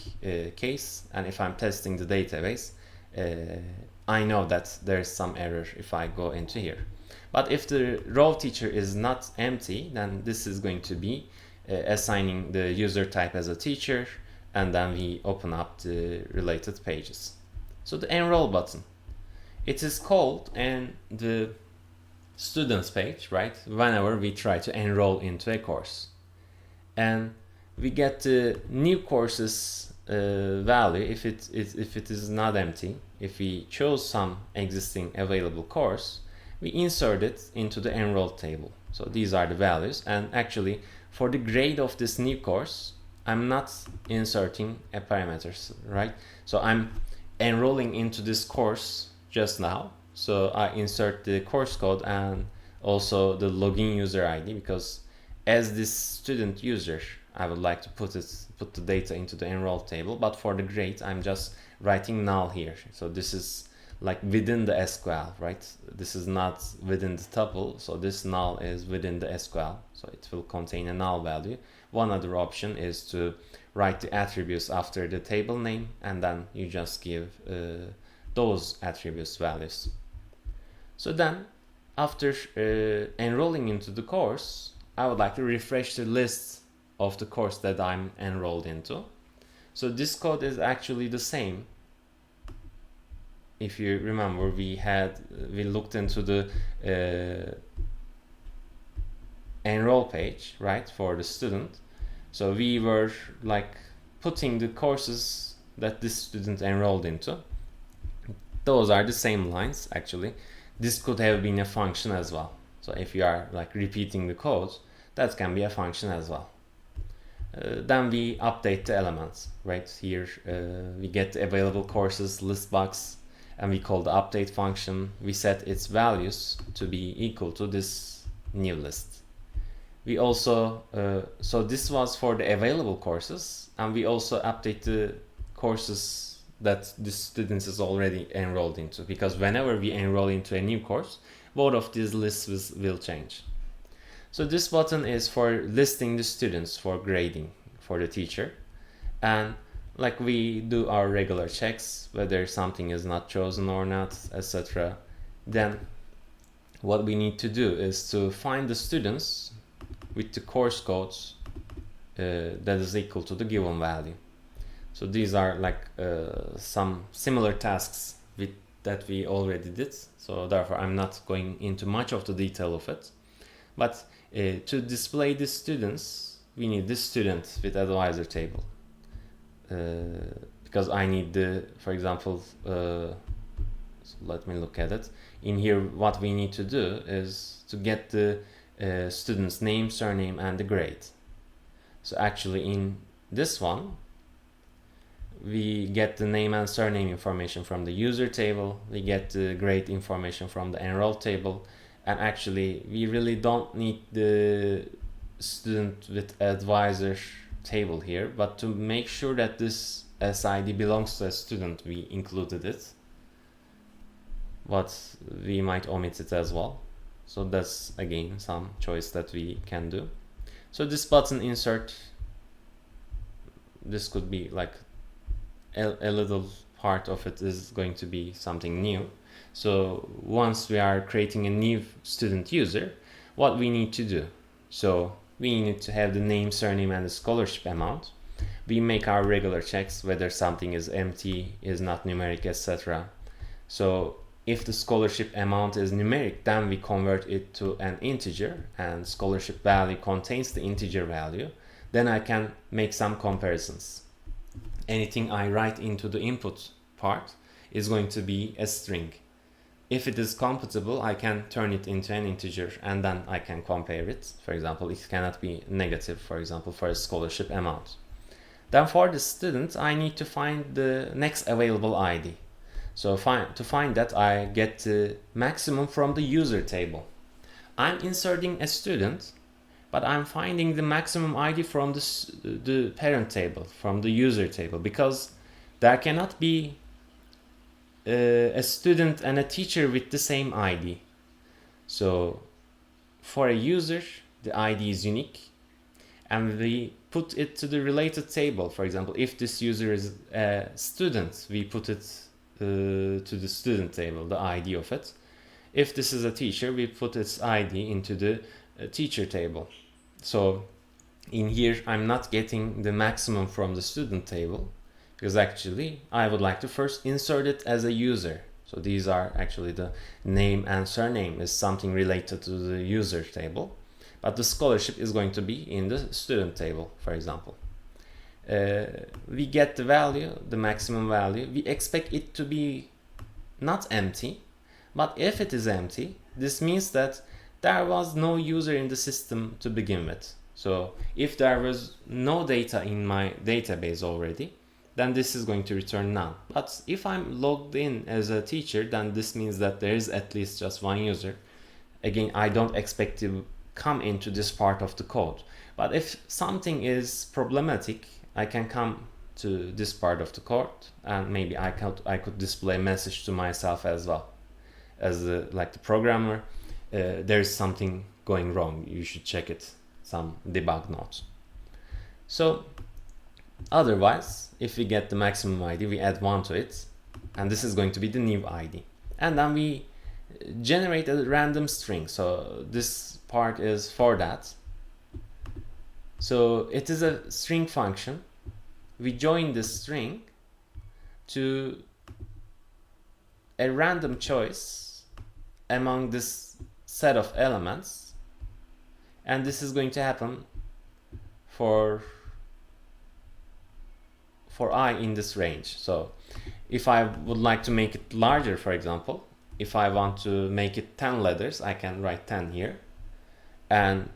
Speaker 1: case. And if I'm testing the database, I know that there's some error if I go into here. But if the row teacher is not empty, then this is going to be assigning the user type as a teacher, and then we open up the related pages. So the enroll button, it is called in the students page, right? Whenever we try to enroll into a course, and we get the new courses value if it is not empty. If we chose some existing available course, we insert it into the enroll table. So these are the values, and actually for the grade of this new course, I'm not inserting a parameters, right? So I'm enrolling into this course just now. So I insert the course code and also the login user ID, because as this student user, I would like to put the data into the enroll table, but for the grade, I'm just writing null here. So this is like within the SQL, right? This is not within the tuple, so this null is within the SQL, so it will contain a null value. One other option is to write the attributes after the table name, and then you just give those attributes values. So then, after enrolling into the course, I would like to refresh the list of the course that I'm enrolled into. So this code is actually the same. If you remember, we looked into the enroll page, right, for the student. So we were like putting the courses that this student enrolled into. Those are the same lines actually. This could have been a function as well. So if you are like repeating the code, that can be a function as well. Then we update the elements, right? Here we get the available courses list box, and we call the update function. We set its values to be equal to this new list. We also, so this was for the available courses, and we also update the courses that the students is already enrolled into, because whenever we enroll into a new course, both of these lists will change. So this button is for listing the students for grading for the teacher, and like we do our regular checks whether something is not chosen or not, etc. Then what we need to do is to find the students with the course codes that is equal to the given value. So these are like some similar tasks that we already did, so therefore I'm not going into much of the detail of it. But to display the students, we need the student with advisor table, because I need the, for example, so let me look at it. In here, what we need to do is to get the student's name, surname, and the grade. So actually in this one, we get the name and surname information from the user table, we get the grade information from the enroll table, and actually we really don't need the student with advisor table here, but to make sure that this SID belongs to a student, we included it, but we might omit it as well. So that's again some choice that we can do. So this button insert, this could be like a little part of it is going to be something new. So once we are creating a new student user, what we need to do? So we need to have the name, surname, and the scholarship amount. We make our regular checks whether something is empty, is not numeric, etc. So if the scholarship amount is numeric, then we convert it to an integer, and scholarship value contains the integer value. Then I can make some comparisons. Anything I write into the input part is going to be a string. If it is compatible, I can turn it into an integer and then I can compare it. For example, it cannot be negative, for example, for a scholarship amount. Then for the student, I need to find the next available ID. So to find that, I get the maximum from the user table. I'm inserting a student, but I'm finding the maximum ID from the parent table, from the user table, because there cannot be a student and a teacher with the same ID. So for a user, the ID is unique, and we put it to the related table. For example, if this user is a student, we put it to the student table, the ID of it. If this is a teacher, we put its ID into the teacher table. So in here, I'm not getting the maximum from the student table, because actually I would like to first insert it as a user. So these are actually the name and surname is something related to the user table, but the scholarship is going to be in the student table, for example. We get the value, the maximum value. We expect it to be not empty, but if it is empty, this means that there was no user in the system to begin with. So if there was no data in my database already, then this is going to return none. But if I'm logged in as a teacher, then this means that there is at least just one user. Again, I don't expect to come into this part of the code. But if something is problematic, I can come to this part of the code, and maybe I could display a message to myself as well. As the programmer, there's something going wrong. You should check it, some debug notes. So otherwise, if we get the maximum ID, we add 1 to it, and this is going to be the new ID. And then we generate a random string. So this part is for that. So it is a string function. We join this string to a random choice among this set of elements, and this is going to happen for I in this range. So if I would like to make it larger, for example, if I want to make it 10 letters, I can write 10 here, and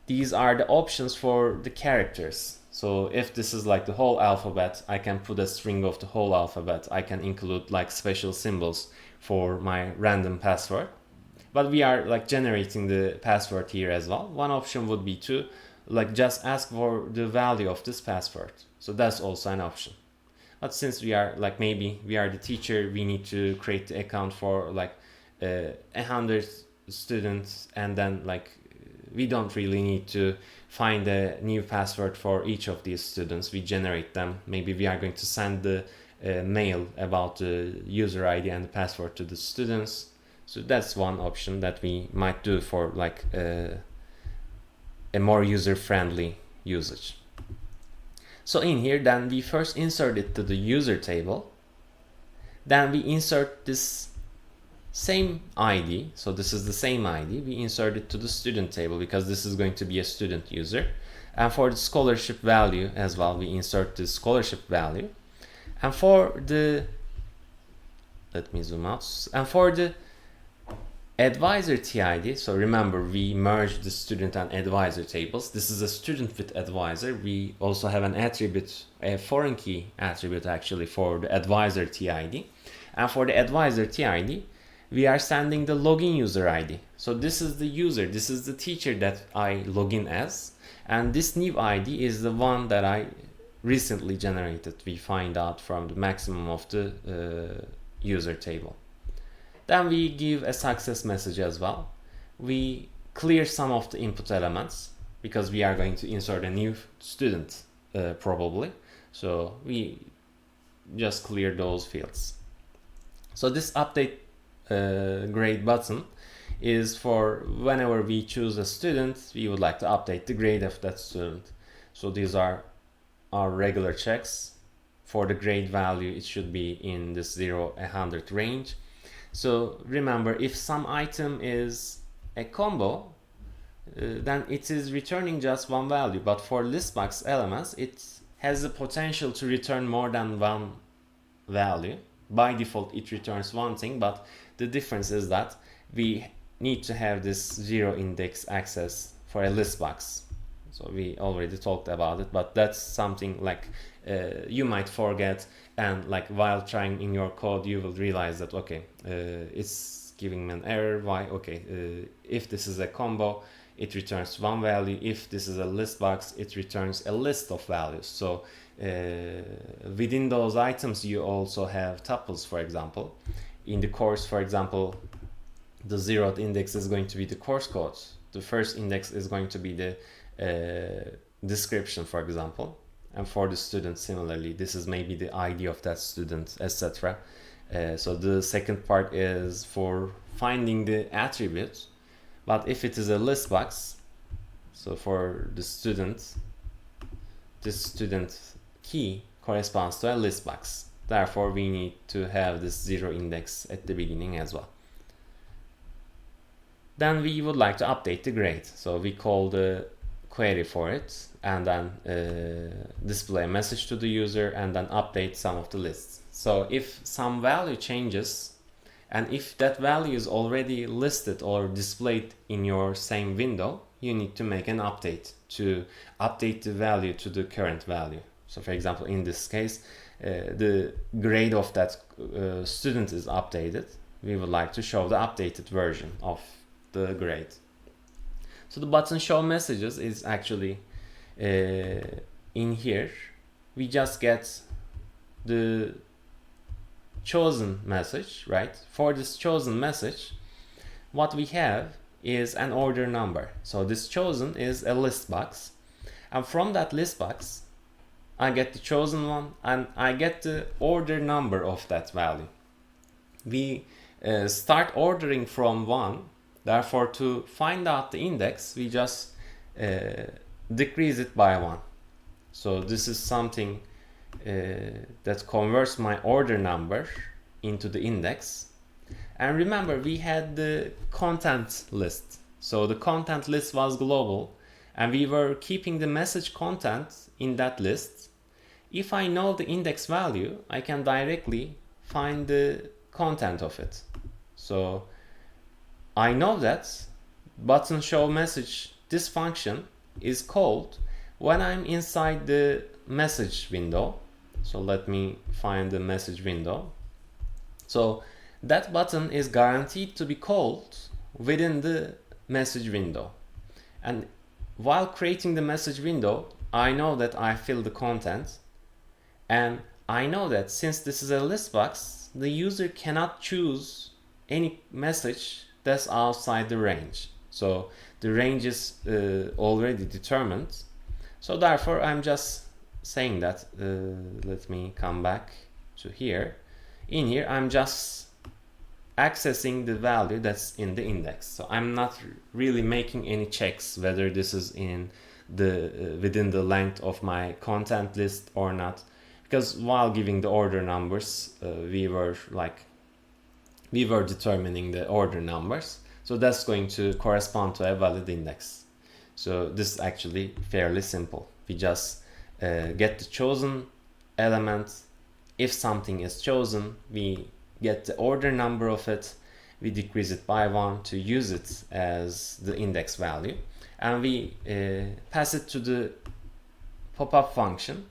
Speaker 1: these are the options for the characters. So if this is like the whole alphabet, I can put a string of the whole alphabet. I can include like special symbols for my random password. But we are like generating the password here as well. One option would be to like just ask for the value of this password. So that's also an option. But since we are like, maybe we are the teacher, we need to create the account for like 100 students, and then like we don't really need to find a new password for each of these students. We generate them. Maybe we are going to send the mail about the user ID and the password to the students. So that's one option that we might do for like a more user-friendly usage. So in here, then we first insert it to the user table. Then we insert this same ID. So this is the same ID. We insert it to the student table because this is going to be a student user. And for the scholarship value as well, we insert the scholarship value. And for the, let me zoom out. And for the advisor TID, so remember we merged the student and advisor tables. This is a student with advisor. We also have an attribute, a foreign key attribute actually for the advisor TID. And for the advisor TID, we are sending the login user ID So this is the user, this is the teacher that I log in as, and this new ID is the one that I recently generated. We find out from the maximum of the user table. Then we give a success message as well. We clear some of the input elements because we are going to insert a new student probably. So we just clear those fields. So this update grade button is for whenever we choose a student, we would like to update the grade of that student. So these are our regular checks. For the grade value, it should be in this 0-100 range. So remember, if some item is a combo, then it is returning just one value. But for list box elements, it has the potential to return more than one value. By default, it returns one thing, but the difference is that we need to have this zero index access for a list box. So we already talked about it, but that's something like you might forget, and like while trying in your code, you will realize that, okay, it's giving me an error. Why? Okay, if this is a combo, it returns one value. If this is a list box, it returns a list of values. So within those items, you also have tuples, for example. In the course, for example, the zeroth index is going to be the course code. The first index is going to be the description, for example. And for the student, similarly, this is maybe the ID of that student, etc. So the second part is for finding the attribute. But if it is a list box, so for the student, this student key corresponds to a list box. Therefore, we need to have this zero index at the beginning as well. Then we would like to update the grade. So we call the query for it, and then display a message to the user, and then update some of the lists. So if some value changes, and if that value is already listed or displayed in your same window, you need to make an update to update the value to the current value. So for example, in this case, the grade of that student is updated. We would like to show the updated version of the grade. So the button show messages is actually in here. We just get the chosen message, right? For this chosen message, what we have is an order number. So this chosen is a list box, and from that list box, I get the chosen one, and I get the order number of that value. We start ordering from 1. Therefore, to find out the index, we just decrease it by 1. So this is something that converts my order number into the index. And remember, we had the content list. So the content list was global, and we were keeping the message content in that list. If I know the index value, I can directly find the content of it. So I know that button show message, this function is called when I'm inside the message window. So let me find the message window. So that button is guaranteed to be called within the message window. And while creating the message window, I know that I fill the content, and I know that since this is a list box, the user cannot choose any message that's outside the range. So the range is already determined. So therefore, I'm just saying that, let me come back to here. In here, I'm just accessing the value that's in the index. So I'm not really making any checks whether this is in the within the length of my content list or not. Because while giving the order numbers, we were determining the order numbers. So that's going to correspond to a valid index. So this is actually fairly simple. We just get the chosen element. If something is chosen, we get the order number of it. We decrease it by 1 to use it as the index value. And we pass it to the pop-up function.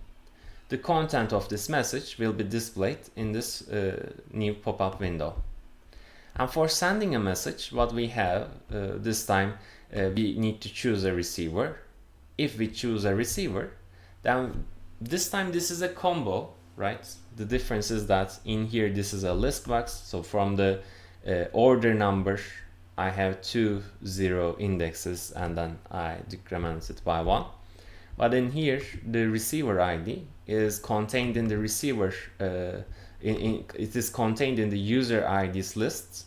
Speaker 1: The content of this message will be displayed in this new pop-up window. And for sending a message, what we have this time, we need to choose a receiver. If we choose a receiver, then this time this is a combo, right? The difference is that in here this is a list box, so from the order number I have 2 0 indexes and then I decrement it by 1. But in here the receiver ID is contained in the receiver, it is contained in the user IDs list,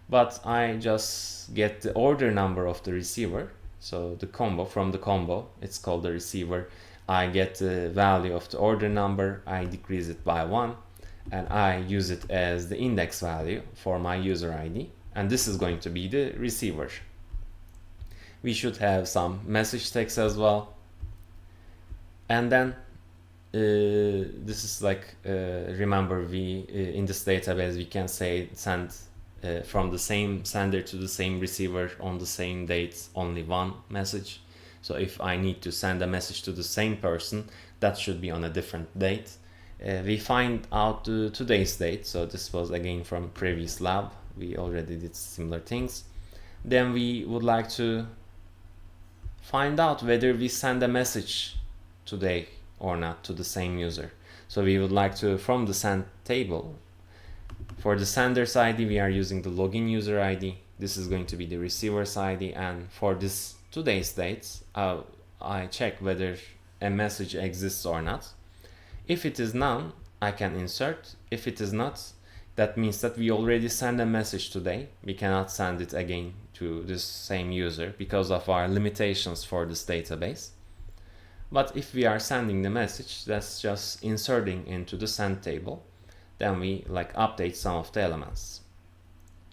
Speaker 1: but I just get the order number of the receiver. So the combo, from the combo, it's called the receiver, I get the value of the order number, I decrease it by 1, and I use it as the index value for my user ID, and this is going to be the receiver. We should have some message text as well, and then this is like, remember, we in this database we can say send from the same sender to the same receiver on the same date only one message. So if I need to send a message to the same person, that should be on a different date. We find out today's date, so this was again from previous lab, we already did similar things. Then we would like to find out whether we send a message today or not to the same user. So we would like to, from the send table, for the sender's ID we are using the login user ID, this is going to be the receiver's ID, and for this today's date I check whether a message exists or not. If it is none, I can insert. If it is not, that means that we already sent a message today, we cannot send it again to this same user because of our limitations for this database. But if we are sending the message, that's just inserting into the send table, then we like update some of the elements,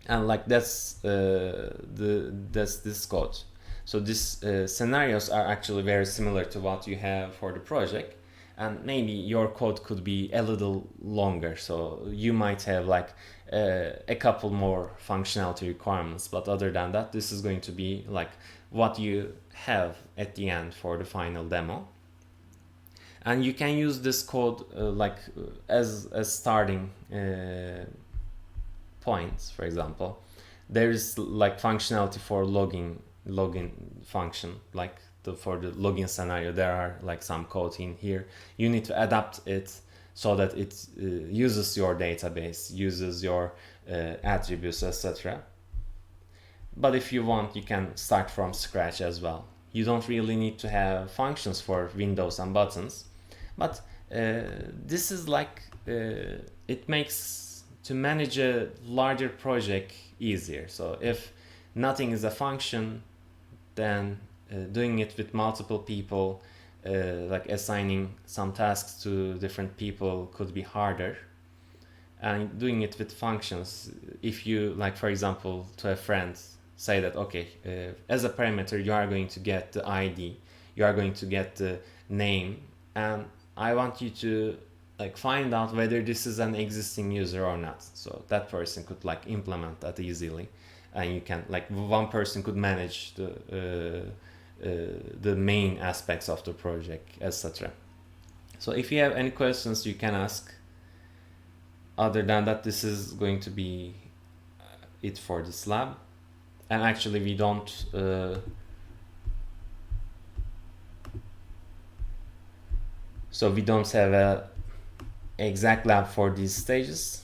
Speaker 1: and like that's this code. So these scenarios are actually very similar to what you have for the project, and maybe your code could be a little longer, so you might have like a couple more functionality requirements, but other than that, this is going to be like what you have at the end for the final demo. And you can use this code as a starting point. For example, there is like functionality for login function, like for the login scenario, there are like some code in here. You need to adapt it so that it uses your database, uses your attributes, etc. But if you want, you can start from scratch as well. You don't really need to have functions for windows and buttons, but this is like it makes to manage a larger project easier. So if nothing is a function, then doing it with multiple people, like assigning some tasks to different people, could be harder. And doing it with functions, if you, like for example, to a friend, say that okay, as a parameter you are going to get the ID, you are going to get the name, and I want you to like find out whether this is an existing user or not. So that person could like implement that easily, and you can like one person could manage the main aspects of the project, etc. So if you have any questions, you can ask. Other than that, this is going to be it for this lab. And actually we don't so we don't have a exact lab for these stages.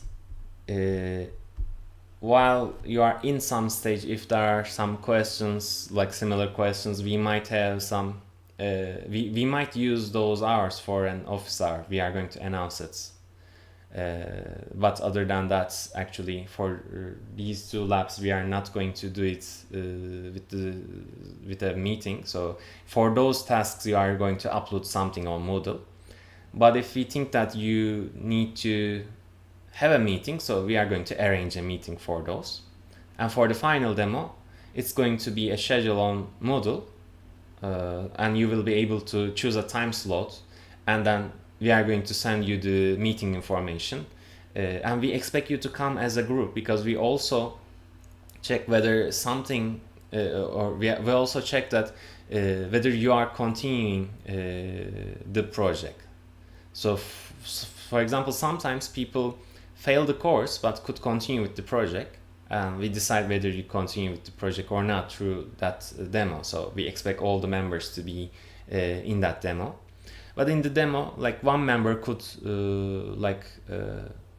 Speaker 1: While you are in some stage, if there are some questions, like similar questions, we might have some we might use those hours for an office hour. We are going to announce it. But other than that, actually for these two labs we are not going to do it with a meeting. So for those tasks you are going to upload something on Moodle. But if we think that you need to have a meeting, so we are going to arrange a meeting for those. And for the final demo, it's going to be a schedule on Moodle, and you will be able to choose a time slot, and then we are going to send you the meeting information, and we expect you to come as a group, because we also check whether something or we also check that whether you are continuing the project. So for example, sometimes people fail the course but could continue with the project, and we decide whether you continue with the project or not through that demo. So we expect all the members to be in that demo. But in the demo, like one member could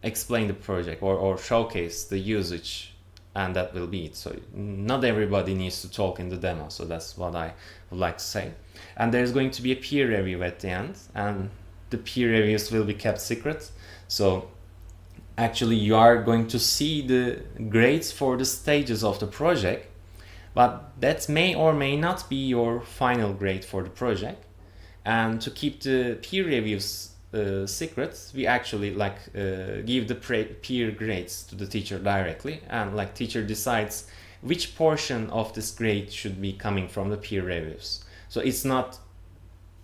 Speaker 1: explain the project or showcase the usage, and that will be it. So not everybody needs to talk in the demo. So that's what I would like to say. And there's going to be a peer review at the end, and the peer reviews will be kept secret. So actually you are going to see the grades for the stages of the project, but that may or may not be your final grade for the project. And to keep the peer reviews secret, we actually give the peer grades to the teacher directly, and like teacher decides which portion of this grade should be coming from the peer reviews. So it's not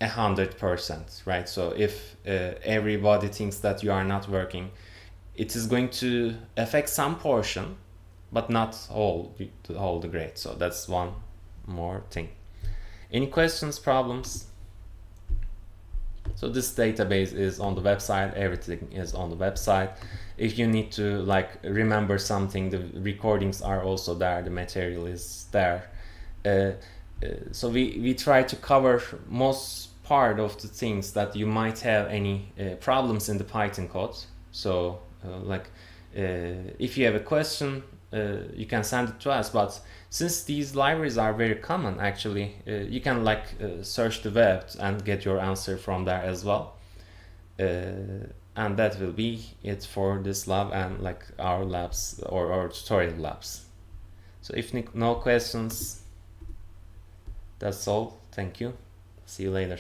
Speaker 1: 100%, right? So if everybody thinks that you are not working, it is going to affect some portion, but not all the grade. So that's one more thing. Any questions, problems? So this database is on the website, everything is on the website. If you need to remember something, the recordings are also there, the material is there. So we try to cover most part of the things that you might have any problems in the Python code. So if you have a question, you can send it to us, but since these libraries are very common, actually you can search the web and get your answer from there as well. And that will be it for this lab and our labs or our tutorial labs. So if no questions, that's all. Thank you. See you later.